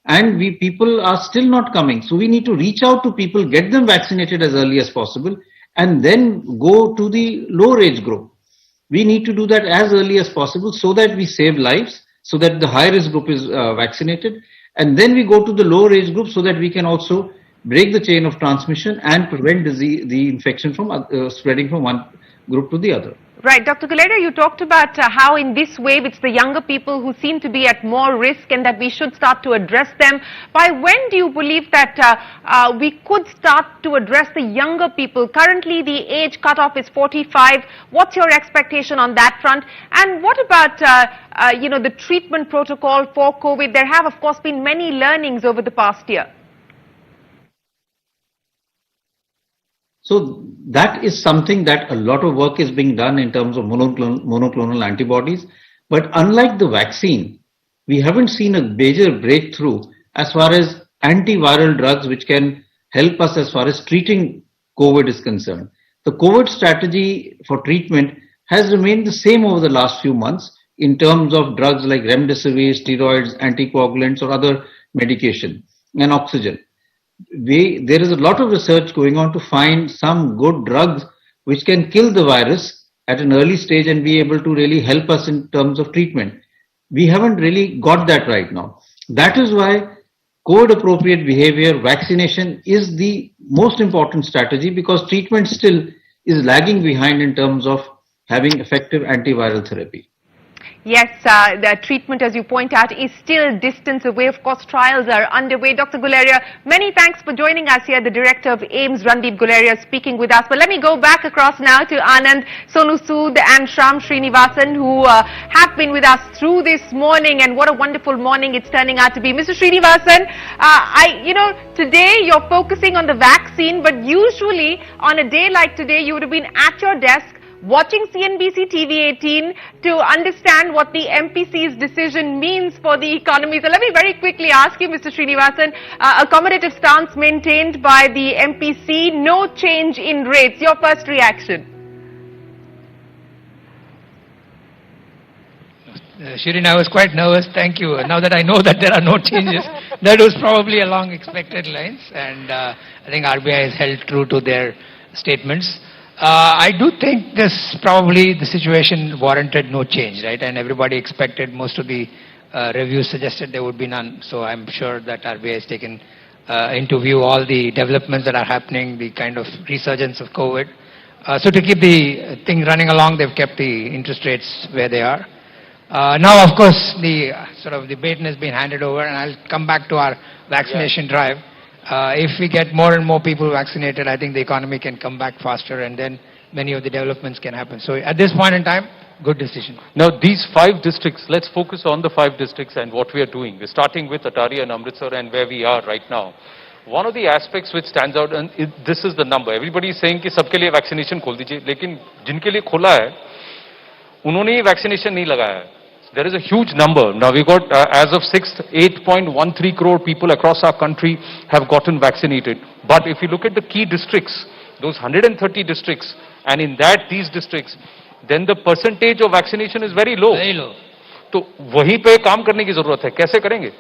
and people are still not coming. So we need to reach out to people, get them vaccinated as early as possible, and then go to the lower age group. We need to do that as early as possible so that we save lives, so that the high risk group is vaccinated. And then we go to the lower age group so that we can also break the chain of transmission and prevent the infection from spreading from one group to the other. Right. Dr. Guleria, you talked about how in this wave it's the younger people who seem to be at more risk and that we should start to address them. By when do you believe that we could start to address the younger people? Currently, the age cutoff is 45. What's your expectation on that front? And what about, the treatment protocol for COVID? There have, of course, been many learnings over the past year. So that is something that a lot of work is being done in terms of monoclonal antibodies. But unlike the vaccine, we haven't seen a major breakthrough as far as antiviral drugs which can help us as far as treating COVID is concerned. The COVID strategy for treatment has remained the same over the last few months in terms of drugs like remdesivir, steroids, anticoagulants or other medication and oxygen. There is a lot of research going on to find some good drugs which can kill the virus at an early stage and be able to really help us in terms of treatment. We haven't really got that right now. That is why COVID appropriate behavior, vaccination is the most important strategy, because treatment still is lagging behind in terms of having effective antiviral therapy. Yes, the treatment, as you point out, is still distance away. Of course, trials are underway. Dr. Guleria, many thanks for joining us here. The director of AIIMS, Randeep Guleria, speaking with us. But let me go back across now to Anand, Sonu Sood and Shram Srinivasan, who have been with us through this morning. And what a wonderful morning it's turning out to be. Mr. Srinivasan, today you're focusing on the vaccine, but usually on a day like today, you would have been at your desk watching CNBC TV 18 to understand what the MPC's decision means for the economy. So let me very quickly ask you, Mr. Srinivasan, accommodative stance maintained by the MPC, no change in rates. Your first reaction? Shirin, I was quite nervous. Thank you. Now that I know that there are no changes, that was probably a long expected lines, and I think RBI has held true to their statements. I do think this probably the situation warranted no change, right? And everybody expected, most of the reviews suggested there would be none. So I'm sure that RBI has taken into view all the developments that are happening, the kind of resurgence of COVID. So to keep the thing running along, they've kept the interest rates where they are. Now, of course, the the baton has been handed over, and I'll come back to our vaccination drive. If we get more and more people vaccinated, I think the economy can come back faster, and then many of the developments can happen. So at this point in time, good decision. Now, these 5 districts, let's focus on the 5 districts and what we are doing. We're starting with Atari and Amritsar and where we are right now. One of the aspects which stands out, and this is the number. Everybody is saying कि सबके लिए vaccination खोल दीजिए, लेकिन जिनके लिए खोला है, उन्होंने ये vaccination नहीं लगाया है. There is a huge number. Now we got, as of 6th, 8.13 crore people across our country have gotten vaccinated. But if you look at the key districts, those 130 districts, and in that these districts, then the percentage of vaccination is very low. Very low. तो वहीं पे काम करने की जरूरत है. कैसे करेंगे?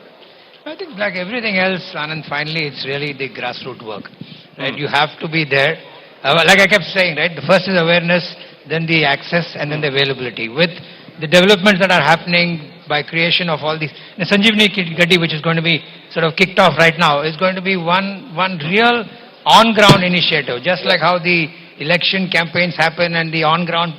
I think like everything else, Anand, finally it's really the grassroots work. Right? You have to be there. Like I kept saying, right? The first is awareness, then the access, and then the availability. With the developments that are happening by creation of all these, the Sanjeevani Gadi, which is going to be sort of kicked off right now, is going to be one real on-ground initiative. Just like how the election campaigns happen and the on-ground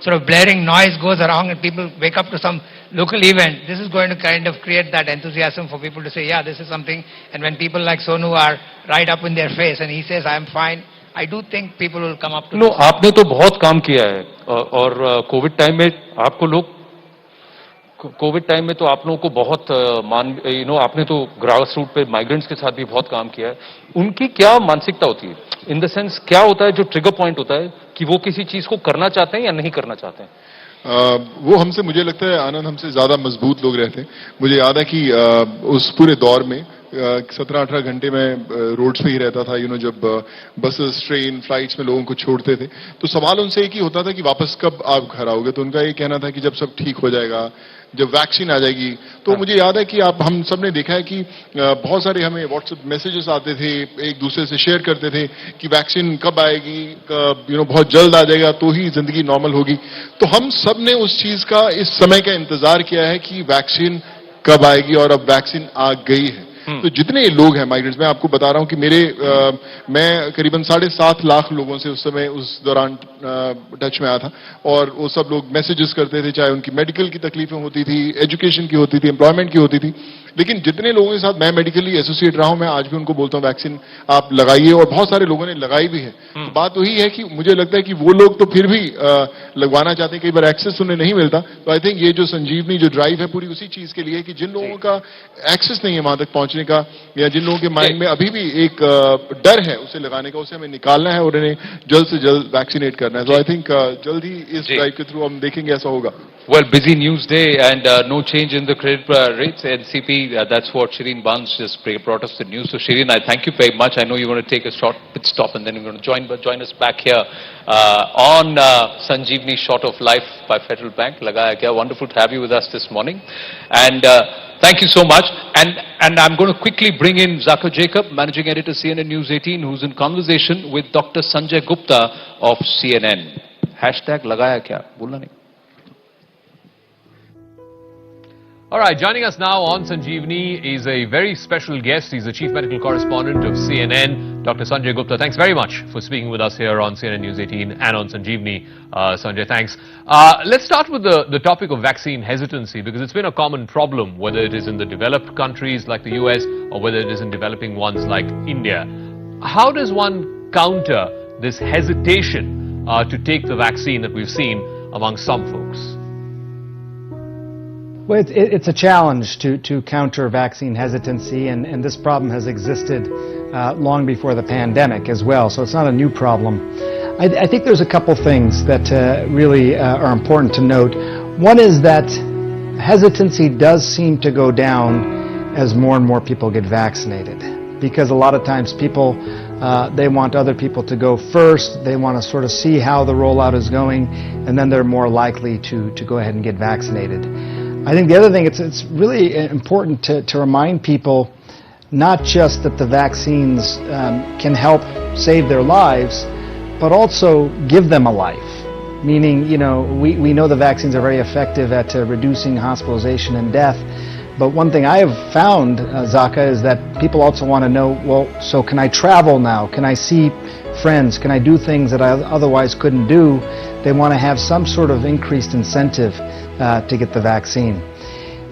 sort of blaring noise goes around and people wake up to some local event, this is going to kind of create that enthusiasm for people to say, yeah, this is something. And when people like Sonu are right up in their face and he says, I'm fine, I do think people will come up to No, आपने तो बहुत काम किया है और Covid time में आपको लोग कोविड टाइम में तो आप लोगों को बहुत आपने तो ग्रास रूट पे माइग्रेंट्स के साथ भी बहुत काम किया है. उनकी क्या मानसिकता होती है? इन द सेंस क्या होता है जो ट्रिगर पॉइंट होता है कि वो किसी चीज को करना चाहते हैं या नहीं करना चाहते हैं? वो हमसे, मुझे लगता है आनंद, हमसे ज्यादा मजबूत लोग रहते हैं. मुझे याद है कि उस पूरे दौर में 17-18 घंटे में रोड्स पे ही रहता था. जब बसेस, ट्रेन, फ्लाइट्स में लोगों को छोड़ते थे तो सवाल उनसे एक ही होता था कि वापस कब आप घर आओगे. तो उनका ये कहना था कि जब सब ठीक हो जाएगा, जब वैक्सीन आ जाएगी. तो मुझे याद है कि हम सब ने देखा है कि बहुत सारे हमें व्हाट्सएप मैसेजेस आते थे, एक दूसरे से शेयर करते थे कि वैक्सीन कब आएगी, बहुत जल्द आ जाएगा तो ही जिंदगी नॉर्मल होगी. तो हम सब ने उस चीज का, इस समय का इंतजार किया है कि वैक्सीन कब आएगी और अब वैक्सीन आ गई है. तो जितने लोग हैं माइग्रेंट्स, मैं आपको बता रहा हूं कि मैं करीबन 7.5 लाख लोगों से उस समय, उस दौरान टच में आया था और वो सब लोग मैसेजेस करते थे, चाहे उनकी मेडिकल की तकलीफें होती थी, एजुकेशन की होती थी, एम्प्लॉयमेंट की होती थी. लेकिन जितने लोगों के साथ मैं मेडिकली एसोसिएट रहा हूं, मैं आज भी उनको बोलता हूं वैक्सीन आप लगाइए, और बहुत सारे लोगों ने लगाई भी है. तो बात वही है कि मुझे लगता है कि वो लोग तो फिर भी लगवाना चाहते हैं, कई बार एक्सेस उन्हें नहीं मिलता. तो आई थिंक ये जो संजीवनी जो ड्राइव है पूरी उसी चीज के लिए कि जिन लोगों का एक्सेस नहीं है वहां तक पहुंचने का, या जिन लोगों के माइंड में अभी भी एक डर है उसे लगाने का, उसे हमें निकालना है और इन्हें जल्द से जल्द वैक्सीनेट करना है. तो आई थिंक जल्द ही इस ड्राइव के थ्रू हम देखेंगे ऐसा होगा. Well, busy news day and no change in the credit rates. NCP, that's what Shireen Barnes just brought us the news. So Shireen, I thank you very much. I know you're going to take a short pit stop and then you're going to join us back here on Sanjeevani Short of Life by Federal Bank. Lagaya kya, wonderful to have you with us this morning. And thank you so much. And I'm going to quickly bring in Zakir Jacob, Managing Editor, CNN News 18, who's in conversation with Dr. Sanjay Gupta of CNN. Hashtag Lagaya kya? Bolna nahi. All right, joining us now on Sanjeevani is a very special guest. He's the Chief Medical Correspondent of CNN, Dr. Sanjay Gupta. Thanks very much for speaking with us here on CNN News 18 and on Sanjeevani. Sanjay, thanks. Let's start with the topic of vaccine hesitancy, because it's been a common problem, whether it is in the developed countries like the US or whether it is in developing ones like India. How does one counter this hesitation to take the vaccine that we've seen among some folks? Well, it's a challenge to counter vaccine hesitancy, and this problem has existed long before the pandemic as well, so it's not a new problem. I think there's a couple things that really are important to note. One is that hesitancy does seem to go down as more and more people get vaccinated, because a lot of times people, they want other people to go first, they want to sort of see how the rollout is going, and then they're more likely to go ahead and get vaccinated. I think the other thing, it's really important to remind people not just that the vaccines can help save their lives, but also give them a life. Meaning, we know the vaccines are very effective at reducing hospitalization and death, but one thing I have found, Zaka, is that people also want to know, well, so can I travel now? Can I see friends? Can I do things that I otherwise couldn't do? They want to have some sort of increased incentive to get the vaccine.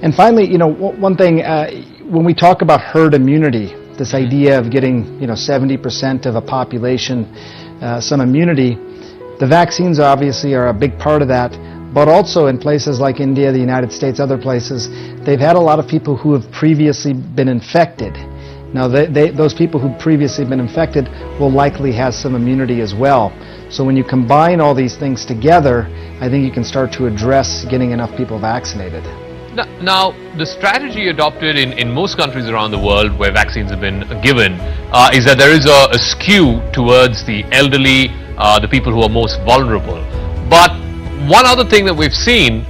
And finally, one thing, when we talk about herd immunity, this idea of getting, 70% of a population some immunity, the vaccines obviously are a big part of that, but also in places like India, the United States, other places, they've had a lot of people who have previously been infected. Now, those people who've previously been infected will likely have some immunity as well. So when you combine all these things together, I think you can start to address getting enough people vaccinated. Now, the strategy adopted in most countries around the world where vaccines have been given is that there is a skew towards the elderly, the people who are most vulnerable. But one other thing that we've seen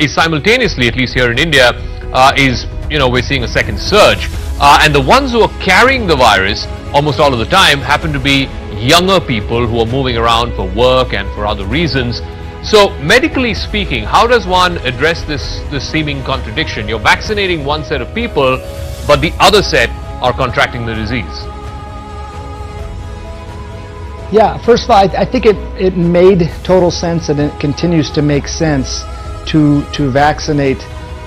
is simultaneously, at least here in India, is, we're seeing a second surge. And the ones who are carrying the virus almost all of the time happen to be younger people who are moving around for work and for other reasons. So, medically speaking, how does one address this seeming contradiction? You're vaccinating one set of people, but the other set are contracting the disease. Yeah, first of all, I think it made total sense, and it continues to make sense to vaccinate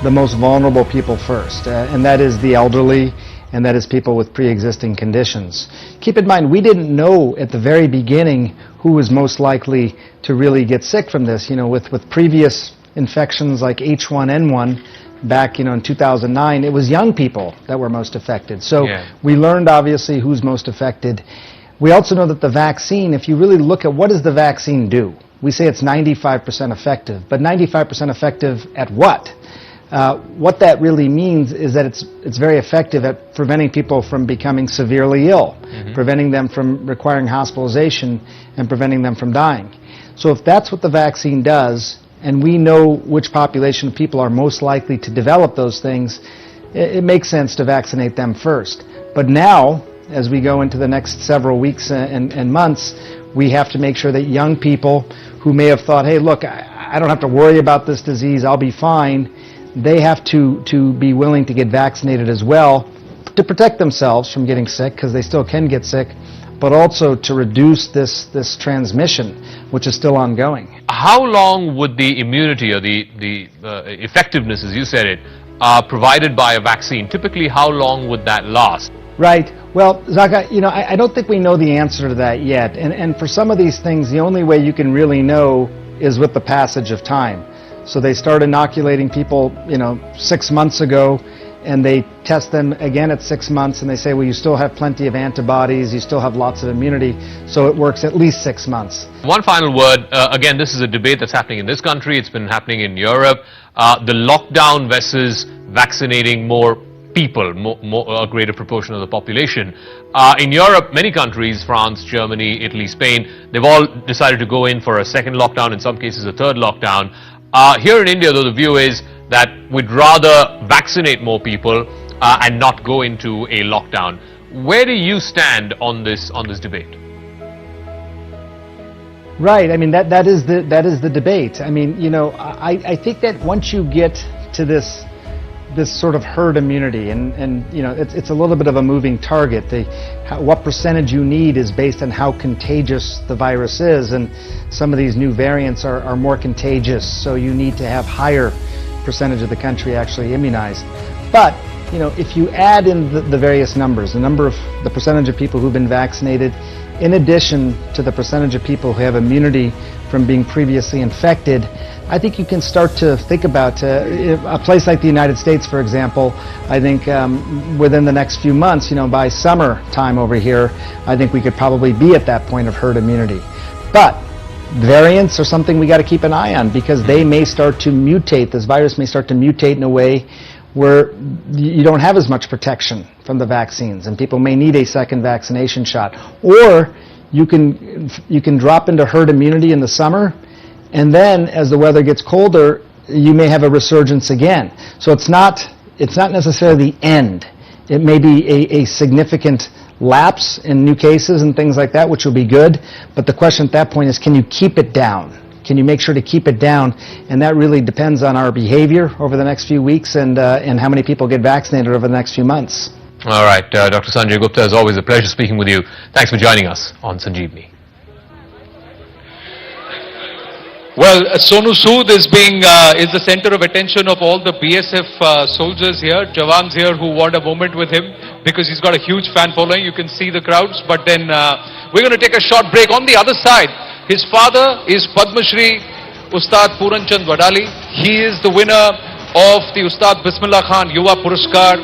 the most vulnerable people first, and that is the elderly, and that is people with pre-existing conditions. Keep in mind, we didn't know at the very beginning who was most likely to really get sick from this. With previous infections like H1N1 back, in 2009, it was young people that were most affected. So we learned obviously who's most affected. We also know that the vaccine, if you really look at what does the vaccine do, we say it's 95% effective, but 95% effective at what? What that really means is that it's very effective at preventing people from becoming severely ill, preventing them from requiring hospitalization, and preventing them from dying. So if that's what the vaccine does, and we know which population of people are most likely to develop those things, it makes sense to vaccinate them first. But now, as we go into the next several weeks and months, we have to make sure that young people who may have thought, hey, look, I don't have to worry about this disease, I'll be fine, they have to be willing to get vaccinated as well to protect themselves from getting sick, because they still can get sick, but also to reduce this transmission, which is still ongoing. How long would the immunity or the effectiveness, as you said it, provided by a vaccine, typically how long would that last? Right. Well, Zaka, I don't think we know the answer to that yet. And for some of these things, the only way you can really know is with the passage of time. So they start inoculating people, 6 months ago, and they test them again at 6 months, and they say, well, you still have plenty of antibodies, you still have lots of immunity, so it works at least 6 months. One final word. Again, this is a debate that's happening in this country. It's been happening in Europe. The lockdown versus vaccinating more people, a greater proportion of the population. In Europe, many countries, France, Germany, Italy, Spain, they've all decided to go in for a second lockdown, in some cases a third lockdown. Here in India, though, the view is that we'd rather vaccinate more people and not go into a lockdown. Where do you stand on this debate? Right. I mean, that is the debate. I mean, I think that once you get to this sort of herd immunity, and it's a little bit of a moving target. What percentage you need is based on how contagious the virus is, and some of these new variants are more contagious, so you need to have higher percentage of the country actually immunized. But if you add in the various numbers, the percentage of people who've been vaccinated, in addition to the percentage of people who have immunity from being previously infected, I think you can start to think about a place like the United States, for example. I think within the next few months, by summertime over here, I think we could probably be at that point of herd immunity. But variants are something we got to keep an eye on, because they may start to mutate. This virus may start to mutate in a way where you don't have as much protection from the vaccines, and people may need a second vaccination shot. Or you can drop into herd immunity in the summer, and then as the weather gets colder, you may have a resurgence again. So it's not necessarily the end. It may be a significant lapse in new cases and things like that, which will be good. But the question at that point is, can you keep it down? Can you make sure to keep it down? And that really depends on our behavior over the next few weeks and how many people get vaccinated over the next few months. All right, Dr. Sanjay Gupta, as always, a pleasure speaking with you. Thanks for joining us on Sanjeevani. Well, Sonu Sood is the center of attention of all the BSF soldiers here, Jawans here who want a moment with him because he's got a huge fan following. You can see the crowds. But then we're going to take a short break. On the other side, his father is Padma Shri Ustad Puran Chand Wadali. He is the winner of the Ustad Bismillah Khan Yuva Puraskar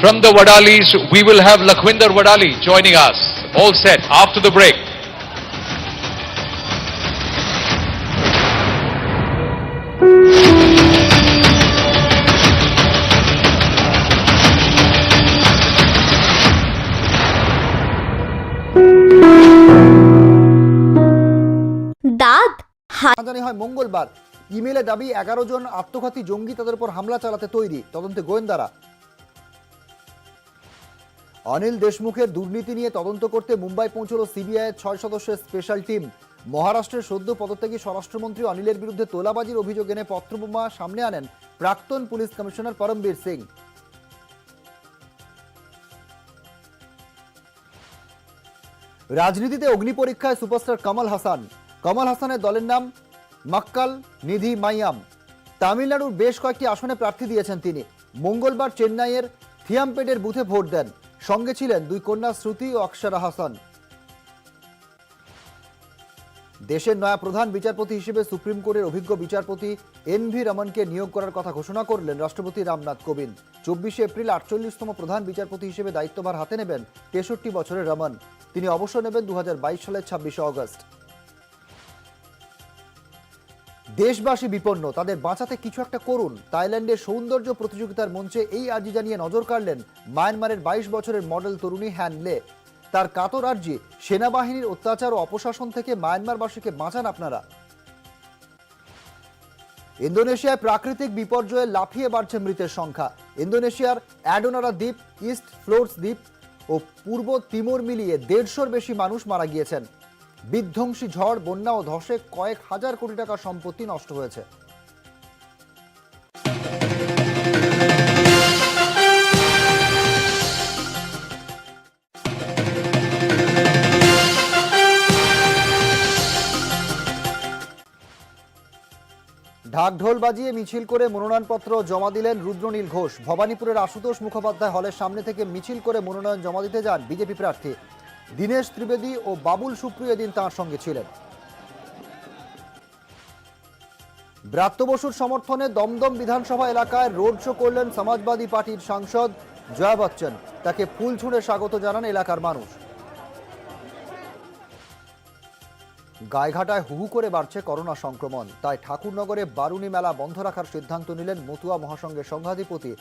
from the Wadalis, we will have Lakhvinder Wadali joining us. All set after the break. জানি হয় মঙ্গলবার ইমেলে দাবি 11 জন আত্মঘাতী জঙ্গি তাদের উপর হামলা চালাতে তৈরি, তদন্তে গোয়েন্দারা। অনিল দেশমুখের দুর্নীতি নিয়ে তদন্ত করতে মুম্বাই পৌঁছল সিবিআইয়ের 6 সদস্যের স্পেশাল টিম। মহারাষ্ট্রের সদ্য পদত্যাগী স্বরাষ্ট্রমন্ত্রী অনিলের বিরুদ্ধে তোলাবাজির অভিযোগ এনে পত্রবোমা সামনে আনেন প্রাক্তন পুলিশ কমিশনার পরমবীর সিং। রাজনীতিতে অগ্নিপরীক্ষায় সুপারস্টার কমল হাসান। কমল হাসানের দলের নাম মক্কাল নিধি মাইয়াম। তামিলনাড়ুর বেশ কয়েকটি আসনে প্রার্থী দিয়েছেন তিনি। মঙ্গলবার চেন্নাইয়ের থিয়ামপেটের বুথে ভোট দেন। সঙ্গে ছিলেন দুই কন্যা শ্রুতি ও অক্ষরা হাসান। দেশের নয়া প্রধান বিচারপতি হিসেবে সুপ্রিম কোর্টের অভিজ্ঞ বিচারপতি এন.ভি. রমনকে নিয়োগ করার কথা ঘোষণা করলেন রাষ্ট্রপতি রামনাথ কোবিন্দ। 24 এপ্রিল 48তম প্রধান বিচারপতি হিসেবে দায়িত্বভার হাতে নেবেন 63 বছরের রমন। তিনি অবসর নেবেন 2022 সালের 26 অগস্ট। দেশবাসী বিপন্ন, তাদের বাঁচাতে কিছু একটা করুন। থাইল্যান্ডের সৌন্দর্য প্রতিযোগিতার মঞ্চে এই আর্জি জানিয়ে নজর কাড়লেন মায়ানমারের 22 বছরের মডেল তরুণী হ্যান লে। তার কাতর আর্জি, সেনাবাহিনীর অত্যাচার ও অপশাসন থেকে মায়ানমারবাসীকে বাঁচান আপনারা। ইন্দোনেশিয়ায় প্রাকৃতিক বিপর্যয়ে লাফিয়ে বাড়ছে মৃতের সংখ্যা। ইন্দোনেশিয়ার অ্যাডোনারা দ্বীপ, ইস্ট ফ্লোরস দ্বীপ ও পূর্ব তিমোর মিলিয়ে 150-র বেশি মানুষ মারা গিয়েছেন। বিধ্বংসী ঝড়, বন্যা ও ধসে কয়েক হাজার কোটি টাকার সম্পত্তি নষ্ট হয়েছে। ঢাকঢোল বাজিয়ে মিছিল করে মনোনয়নপত্র জমা দিলেন রুদ্রনীল ঘোষ। ভবানীপুরের আশুতোষ মুখোপাধ্যায় হলের সামনে থেকে মিছিল করে মনোনয়ন জমা দিতে যান বিজেপি প্রার্থী। দীনেশ ত্রিবেদী ও বাবুল সুপ্রিয় দিন তাঁর সঙ্গে ছিলেন। ব্রাত্য বসুর সমর্থনে দমদম বিধানসভা এলাকায় রোড শো করলেন সমাজবাদী পার্টির সাংসদ জয়া বচ্চন। তাকে ফুল ছুঁড়ে স্বাগত জানান এলাকার মানুষ। গাইঘাটায় হু হু করে বাড়ছে করোনা সংক্রমণ, তাই ঠাকুরনগরে বারুণী মেলা বন্ধ রাখার সিদ্ধান্ত নিলেন মতুয়া মহাসংঘের সংঘাধিপতি।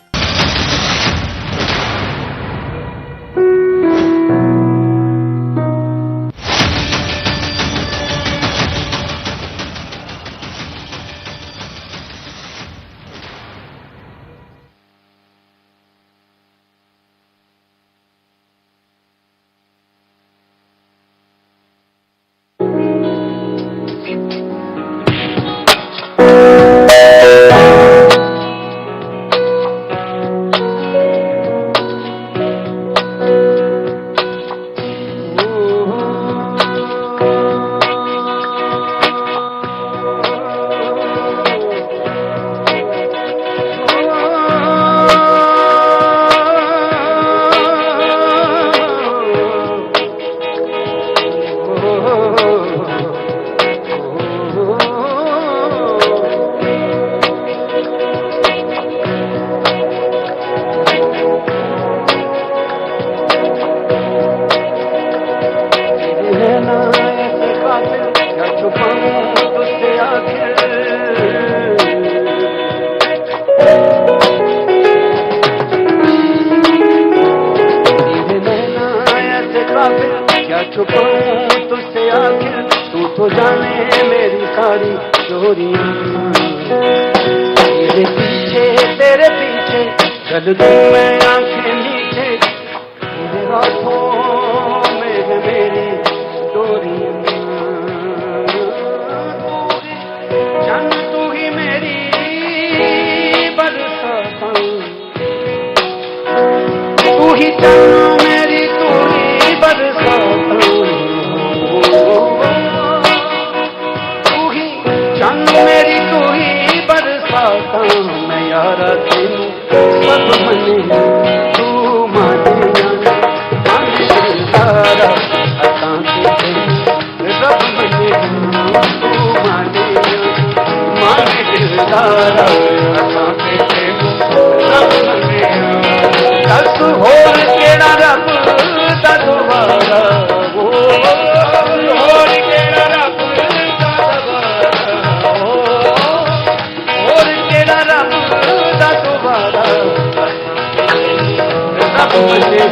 रब मने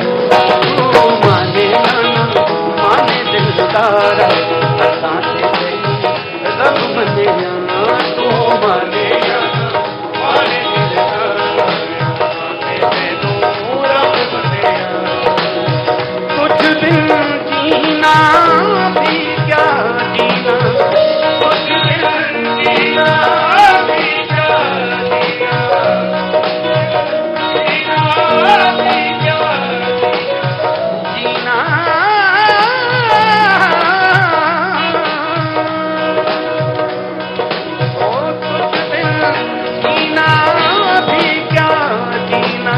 तू माने ना माने दिलदारा असां ते रब मने ना तू माने ना माने दिलदारा असां ते तू रब मने कुछ दिन जीना भी क्या जीना कुछ दिन जीना भी क्या जीना जीना भी क्या जीना ओ कुछ दिन जीना भी क्या जीना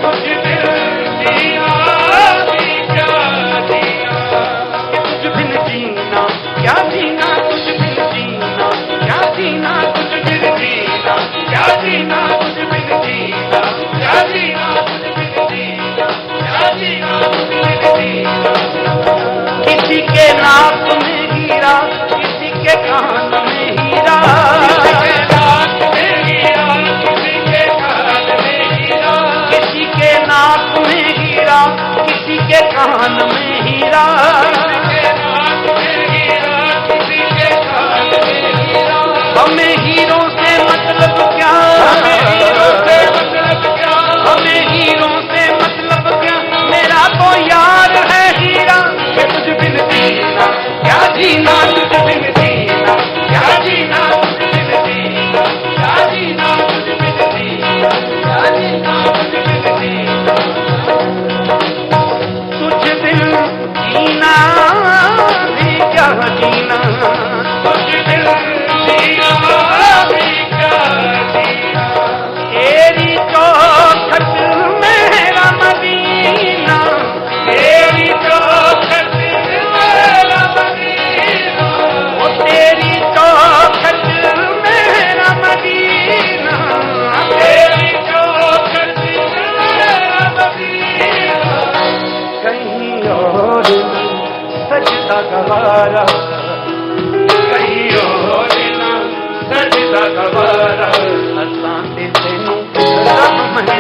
कुछ दिन जीना भी क्या जीना कुछ दिन जीना क्या जीना कुछ दिन जीना क्या जीना कुछ दिन जीना क्या जीना कुछ दिन जीना क्या जीना कुछ दिन जीना क्या जीना कुछ दिन जीना किसी के नाक में हीरा किसी के कान में हीरा किसी के नाक में हीरा किसी के कान में हीरा किसी के नाक में हीरा किसी के कान में हीरा हमें हीरों से मतलब क्या हमें हीरों से मतलब क्या हमें हीरों से मतलब क्या मेरा तो यार है हीरा कि तुझ बिन जीना क्या जीना तुझ बिन जीना क्या जीना तुझ बिन जीना क्या जीना तुझ बिन जीना क्या जीना तुझ बिन जीना तुझ बिन जीना भी क्या जीना तुझ बिन जीना भी क्या जीना तेरी चौखट मेरा मदीना तेरी चौखट मेरा मदीना ओ तेरी चौखट मेरा मदीना तेरी चौखट मेरा मदीना कहीं और सजदा गवारा कहीं और ना सजदा गवारा असां ते तैनू रब मने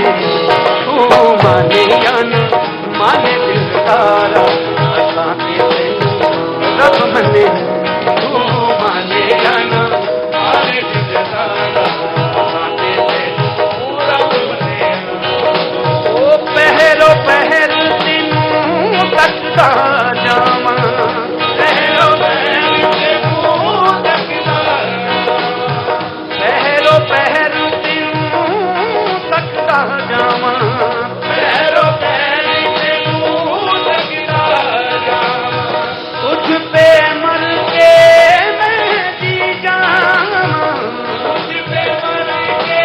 तू माने या ना माने दिलदारा असां ते तैनू रब मने तू माने या ना माने दिलदारा असां ते तैनू रब मने ओ पहलो पहल तेनू तकदा जावां पहलो पहल तेनू तकदा पहलो पहल तेनू तकदा जावां पहलो पहल तेनू तकदा जावां तुझ पे मर के मैं जी जावां तुझ पे मर के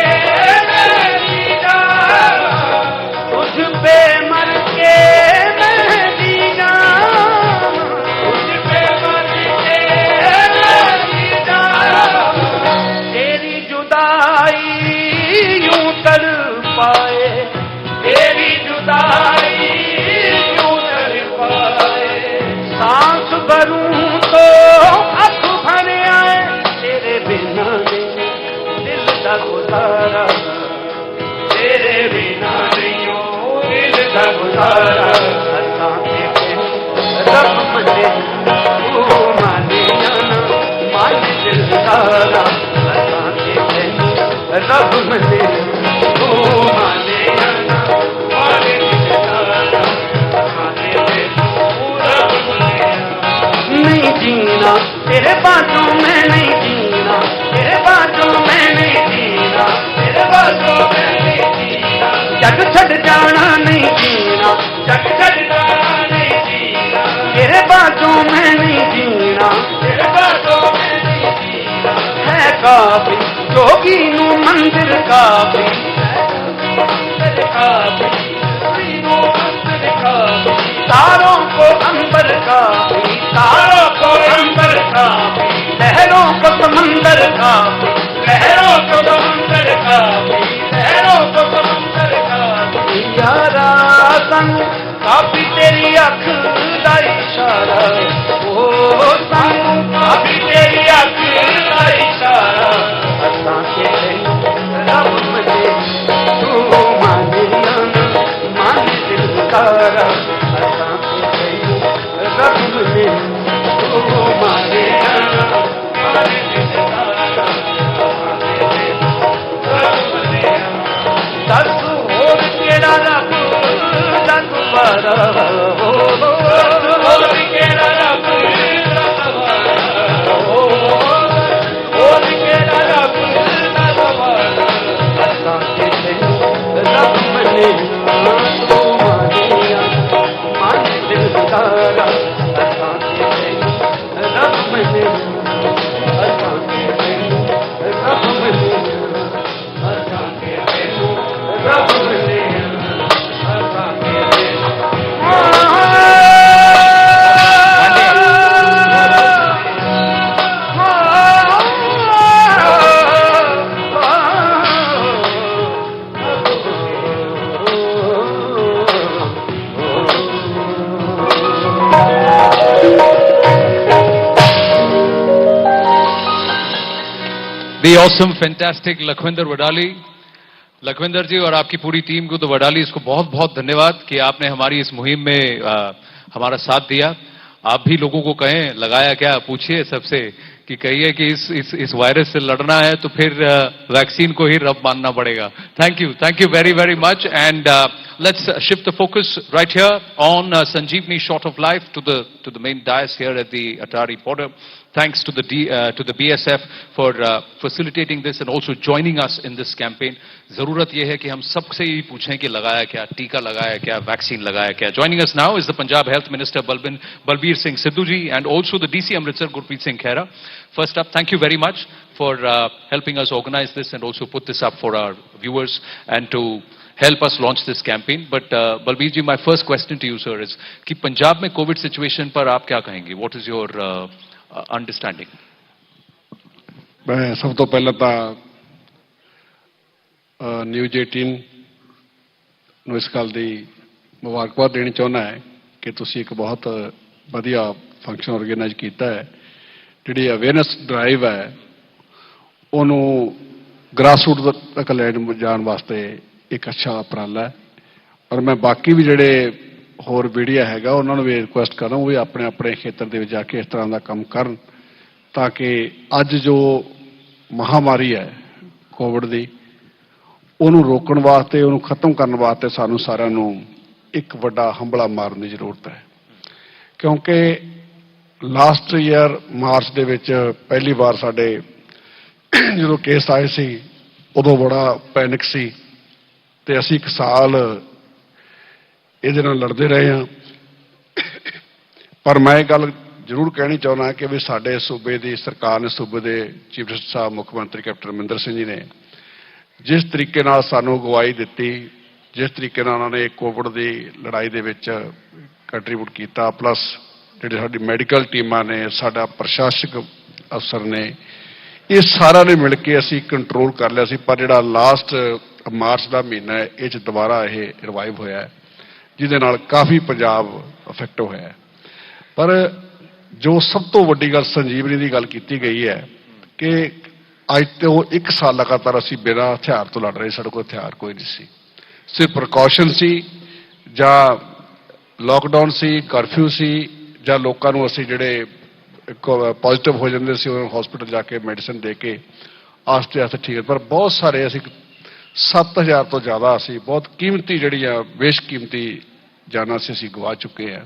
मैं जी जावां तुझ पे मर के मैं जी जावां तुझ पे मर के मैं जी जावां तेरी जुदाई यूं तर पाए तेरी जुदाई यूं तर पाए सांस भरूं तो आँख भर आए तेरे बिना नहीं दिल का गुजारा तेरे बिना नहीं हो दिल का गुजारा असां ते रब मने तू माने जाना माने दिलदारा असां ते रब मने तू माने जाना माने दिलदारा असां ते रब मने नहीं जीना तेरे बातों में नहीं जीना तेरे बातों में नहीं जीना तेरे बातों में नहीं जीना जग छड़ जाना नहीं जीना जग छड़ जाना नहीं जीना तेरे बातों में नहीं जीना तेरे बातों में नहीं जीना है काफी जोगी नू मंदिर काफी मंदिर काफी नू मंदिर काफी तारों को अंबर काफी तारों को अंबर काफी लहरों को समंदर काफी लहरों को समंदर काफी लहरों को समंदर काफी यारा संग काफी तेरी अख दा इशारा ओ संग काफी तेरी अख दा इशारा असां के रब मने तू माने ना माने the awesome, fantastic Lakhvinder Wadali. Lakhwinder जी और आपकी पूरी टीम को तो वडाली इसको बहुत बहुत धन्यवाद कि आपने हमारी इस मुहिम में हमारा साथ दिया। आप भी लोगों को कहें, लगाया क्या, पूछिए सबसे कि कहिए कि इस वायरस से लड़ना है तो फिर वैक्सीन को ही रब मानना पड़ेगा। Thank you very very much and let's shift the focus right here on Sanjeevani Short of Life to the main dais here at the Atari border. Thanks to the BSF for facilitating this and also joining us in this campaign. जरूरत ये है कि हम सबसे ही पूछें कि लगाया क्या, टीका लगाया क्या, वैक्सीन लगाया क्या. Joining us now is the Punjab Health Minister Balbir Singh Sidhu ji and also the DC Amritsar Gurpreet Singh Khera. First up, thank you very much for helping us organize this and also put this up for our viewers and to help us launch this campaign. But Balbir ji, my first question to you, sir, is कि पंजाब में Covid situation पर आप क्या कहेंगे? What is your understanding? मैं सब तो पहले तो न्यूज़ 18 ਨੂੰ ਇਸ ਗੱਲ ਦੀ ਮੁਬਾਰਕਬਾਦ ਦੇਣੀ ਚਾਹੁੰਦਾ ਹੈ ਕਿ ਤੁਸੀਂ ਇੱਕ ਬਹੁਤ ਵਧੀਆ ਫੰਕਸ਼ਨ ਆਰਗੇਨਾਈਜ਼ ਕੀਤਾ ਹੈ। ਜਿਹੜੀ ਅਵੇਅਰਨੈਸ ਡਰਾਈਵ ਹੈ ਉਹਨੂੰ ਗ੍ਰਾਸਰੂਟ ਤੱਕ ਲੈਣ ਜਾਣ ਵਾਸਤੇ ਇੱਕ ਅੱਛਾ ਉਪਰਾਲਾ ਹੈ ਔਰ ਮੈਂ ਬਾਕੀ ਵੀ ਜਿਹੜੇ ਹੋਰ ਮੀਡੀਆ ਹੈਗਾ ਉਹਨਾਂ ਨੂੰ ਵੀ ਰਿਕੁਐਸਟ ਕਰਾਂ ਉਹ ਵੀ ਆਪਣੇ ਆਪਣੇ ਖੇਤਰ ਦੇ ਵਿੱਚ ਜਾ ਕੇ ਇਸ ਤਰ੍ਹਾਂ ਦਾ ਕੰਮ ਕਰਨ ਤਾਂ ਕਿ ਅੱਜ ਜੋ ਮਹਾਮਾਰੀ ਹੈ ਕੋਵਿਡ ਦੀ ਉਹਨੂੰ ਰੋਕਣ ਵਾਸਤੇ ਉਹਨੂੰ ਖਤਮ ਕਰਨ ਵਾਸਤੇ ਸਾਨੂੰ ਸਾਰਿਆਂ ਨੂੰ ਇੱਕ ਵੱਡਾ ਹੰਭਲਾ ਮਾਰਨ ਦੀ ਜ਼ਰੂਰਤ ਹੈ ਕਿਉਂਕਿ ਲਾਸਟ ਈਅਰ ਮਾਰਚ ਦੇ ਵਿੱਚ ਪਹਿਲੀ ਵਾਰ ਸਾਡੇ ਜਦੋਂ ਕੇਸ ਆਏ ਸੀ ਉਦੋਂ ਬੜਾ ਪੈਨਿਕ ਸੀ ਤੇ ਅਸੀਂ ਇੱਕ ਸਾਲ ਇਹਦੇ ਨਾਲ ਲੜਦੇ ਰਹੇ ਹਾਂ ਪਰ ਮੈਂ ਇਹ ਗੱਲ ਜ਼ਰੂਰ ਕਹਿਣੀ ਚਾਹੁੰਦਾ ਕਿ ਵੀ ਸਾਡੇ ਸੂਬੇ ਦੀ ਸਰਕਾਰ ਨੇ ਸੂਬੇ ਦੇ ਚੀਫ ਮਿਨਿਸਟਰ ਸਾਹਿਬ ਮੁੱਖ ਮੰਤਰੀ ਕੈਪਟਨ ਅਮਰਿੰਦਰ ਸਿੰਘ ਜੀ ਨੇ ਜਿਸ ਤਰੀਕੇ ਨਾਲ ਸਾਨੂੰ ਅਗਵਾਈ ਦਿੱਤੀ ਜਿਸ ਤਰੀਕੇ ਨਾਲ ਉਹਨਾਂ ਨੇ ਕੋਵਿਡ ਦੀ ਲੜਾਈ ਦੇ ਵਿੱਚ ਕੰਟਰੀਬਿਊਟ ਕੀਤਾ ਪਲੱਸ ਜਿਹੜੇ ਸਾਡੀ ਮੈਡੀਕਲ ਟੀਮਾਂ ਨੇ ਸਾਡਾ ਪ੍ਰਸ਼ਾਸਕ ਅਫਸਰ ਨੇ ਇਹ ਸਾਰਿਆਂ ਨੇ ਮਿਲ ਕੇ ਅਸੀਂ ਕੰਟਰੋਲ ਕਰ ਲਿਆ ਸੀ ਪਰ ਜਿਹੜਾ ਲਾਸਟ ਮਾਰਚ ਦਾ ਮਹੀਨਾ ਹੈ ਇਹ 'ਚ ਦੁਬਾਰਾ ਇਹ ਰਿਵਾਈਵ ਹੋਇਆ ਹੈ ਜਿਹਦੇ ਨਾਲ ਕਾਫੀ ਪੰਜਾਬ ਅਫੈਕਟ ਹੋਇਆ ਹੈ ਪਰ ਜੋ ਸਭ ਤੋਂ ਵੱਡੀ ਗੱਲ ਸੰਜੀਵਨੀ ਦੀ ਗੱਲ ਕੀਤੀ ਗਈ ਹੈ ਕਿ ਅੱਜ ਤੋਂ 1 ਸਾਲ ਲਗਾਤਾਰ ਅਸੀਂ ਬਿਨਾਂ ਹਥਿਆਰ ਤੋਂ ਲੜ ਰਹੇ ਸਾਡੇ ਕੋਲ ਹਥਿਆਰ ਕੋਈ ਨਹੀਂ ਸੀ ਸਿਰਫ ਪ੍ਰੀਕਾਸ਼ਨ ਸੀ ਜਾਂ ਲਾਕਡਾਊਨ ਸੀ ਕਰਫਿਊ ਸੀ ਜਾਂ ਲੋਕਾਂ ਨੂੰ ਅਸੀਂ ਜਿਹੜੇ ਪੋਜ਼ਿਟਿਵ ਹੋ ਜਾਂਦੇ ਸੀ ਉਹਨਾਂ ਨੂੰ ਹਸਪੀਟਲ ਜਾ ਕੇ ਮੈਡੀਸਨ ਦੇ ਕੇ ਆਸਤੇ ਆਸਤੇ ਠੀਕ ਪਰ ਬਹੁਤ ਸਾਰੇ ਅਸੀਂ 7000 ਤੋਂ ਜ਼ਿਆਦਾ ਅਸੀਂ ਬਹੁਤ ਕੀਮਤੀ ਜਿਹੜੀਆਂ ਬੇਸ਼ਕੀਮਤੀ ਜਾਨਾਂ ਸੀ ਅਸੀਂ ਗਵਾ ਚੁੱਕੇ ਹਾਂ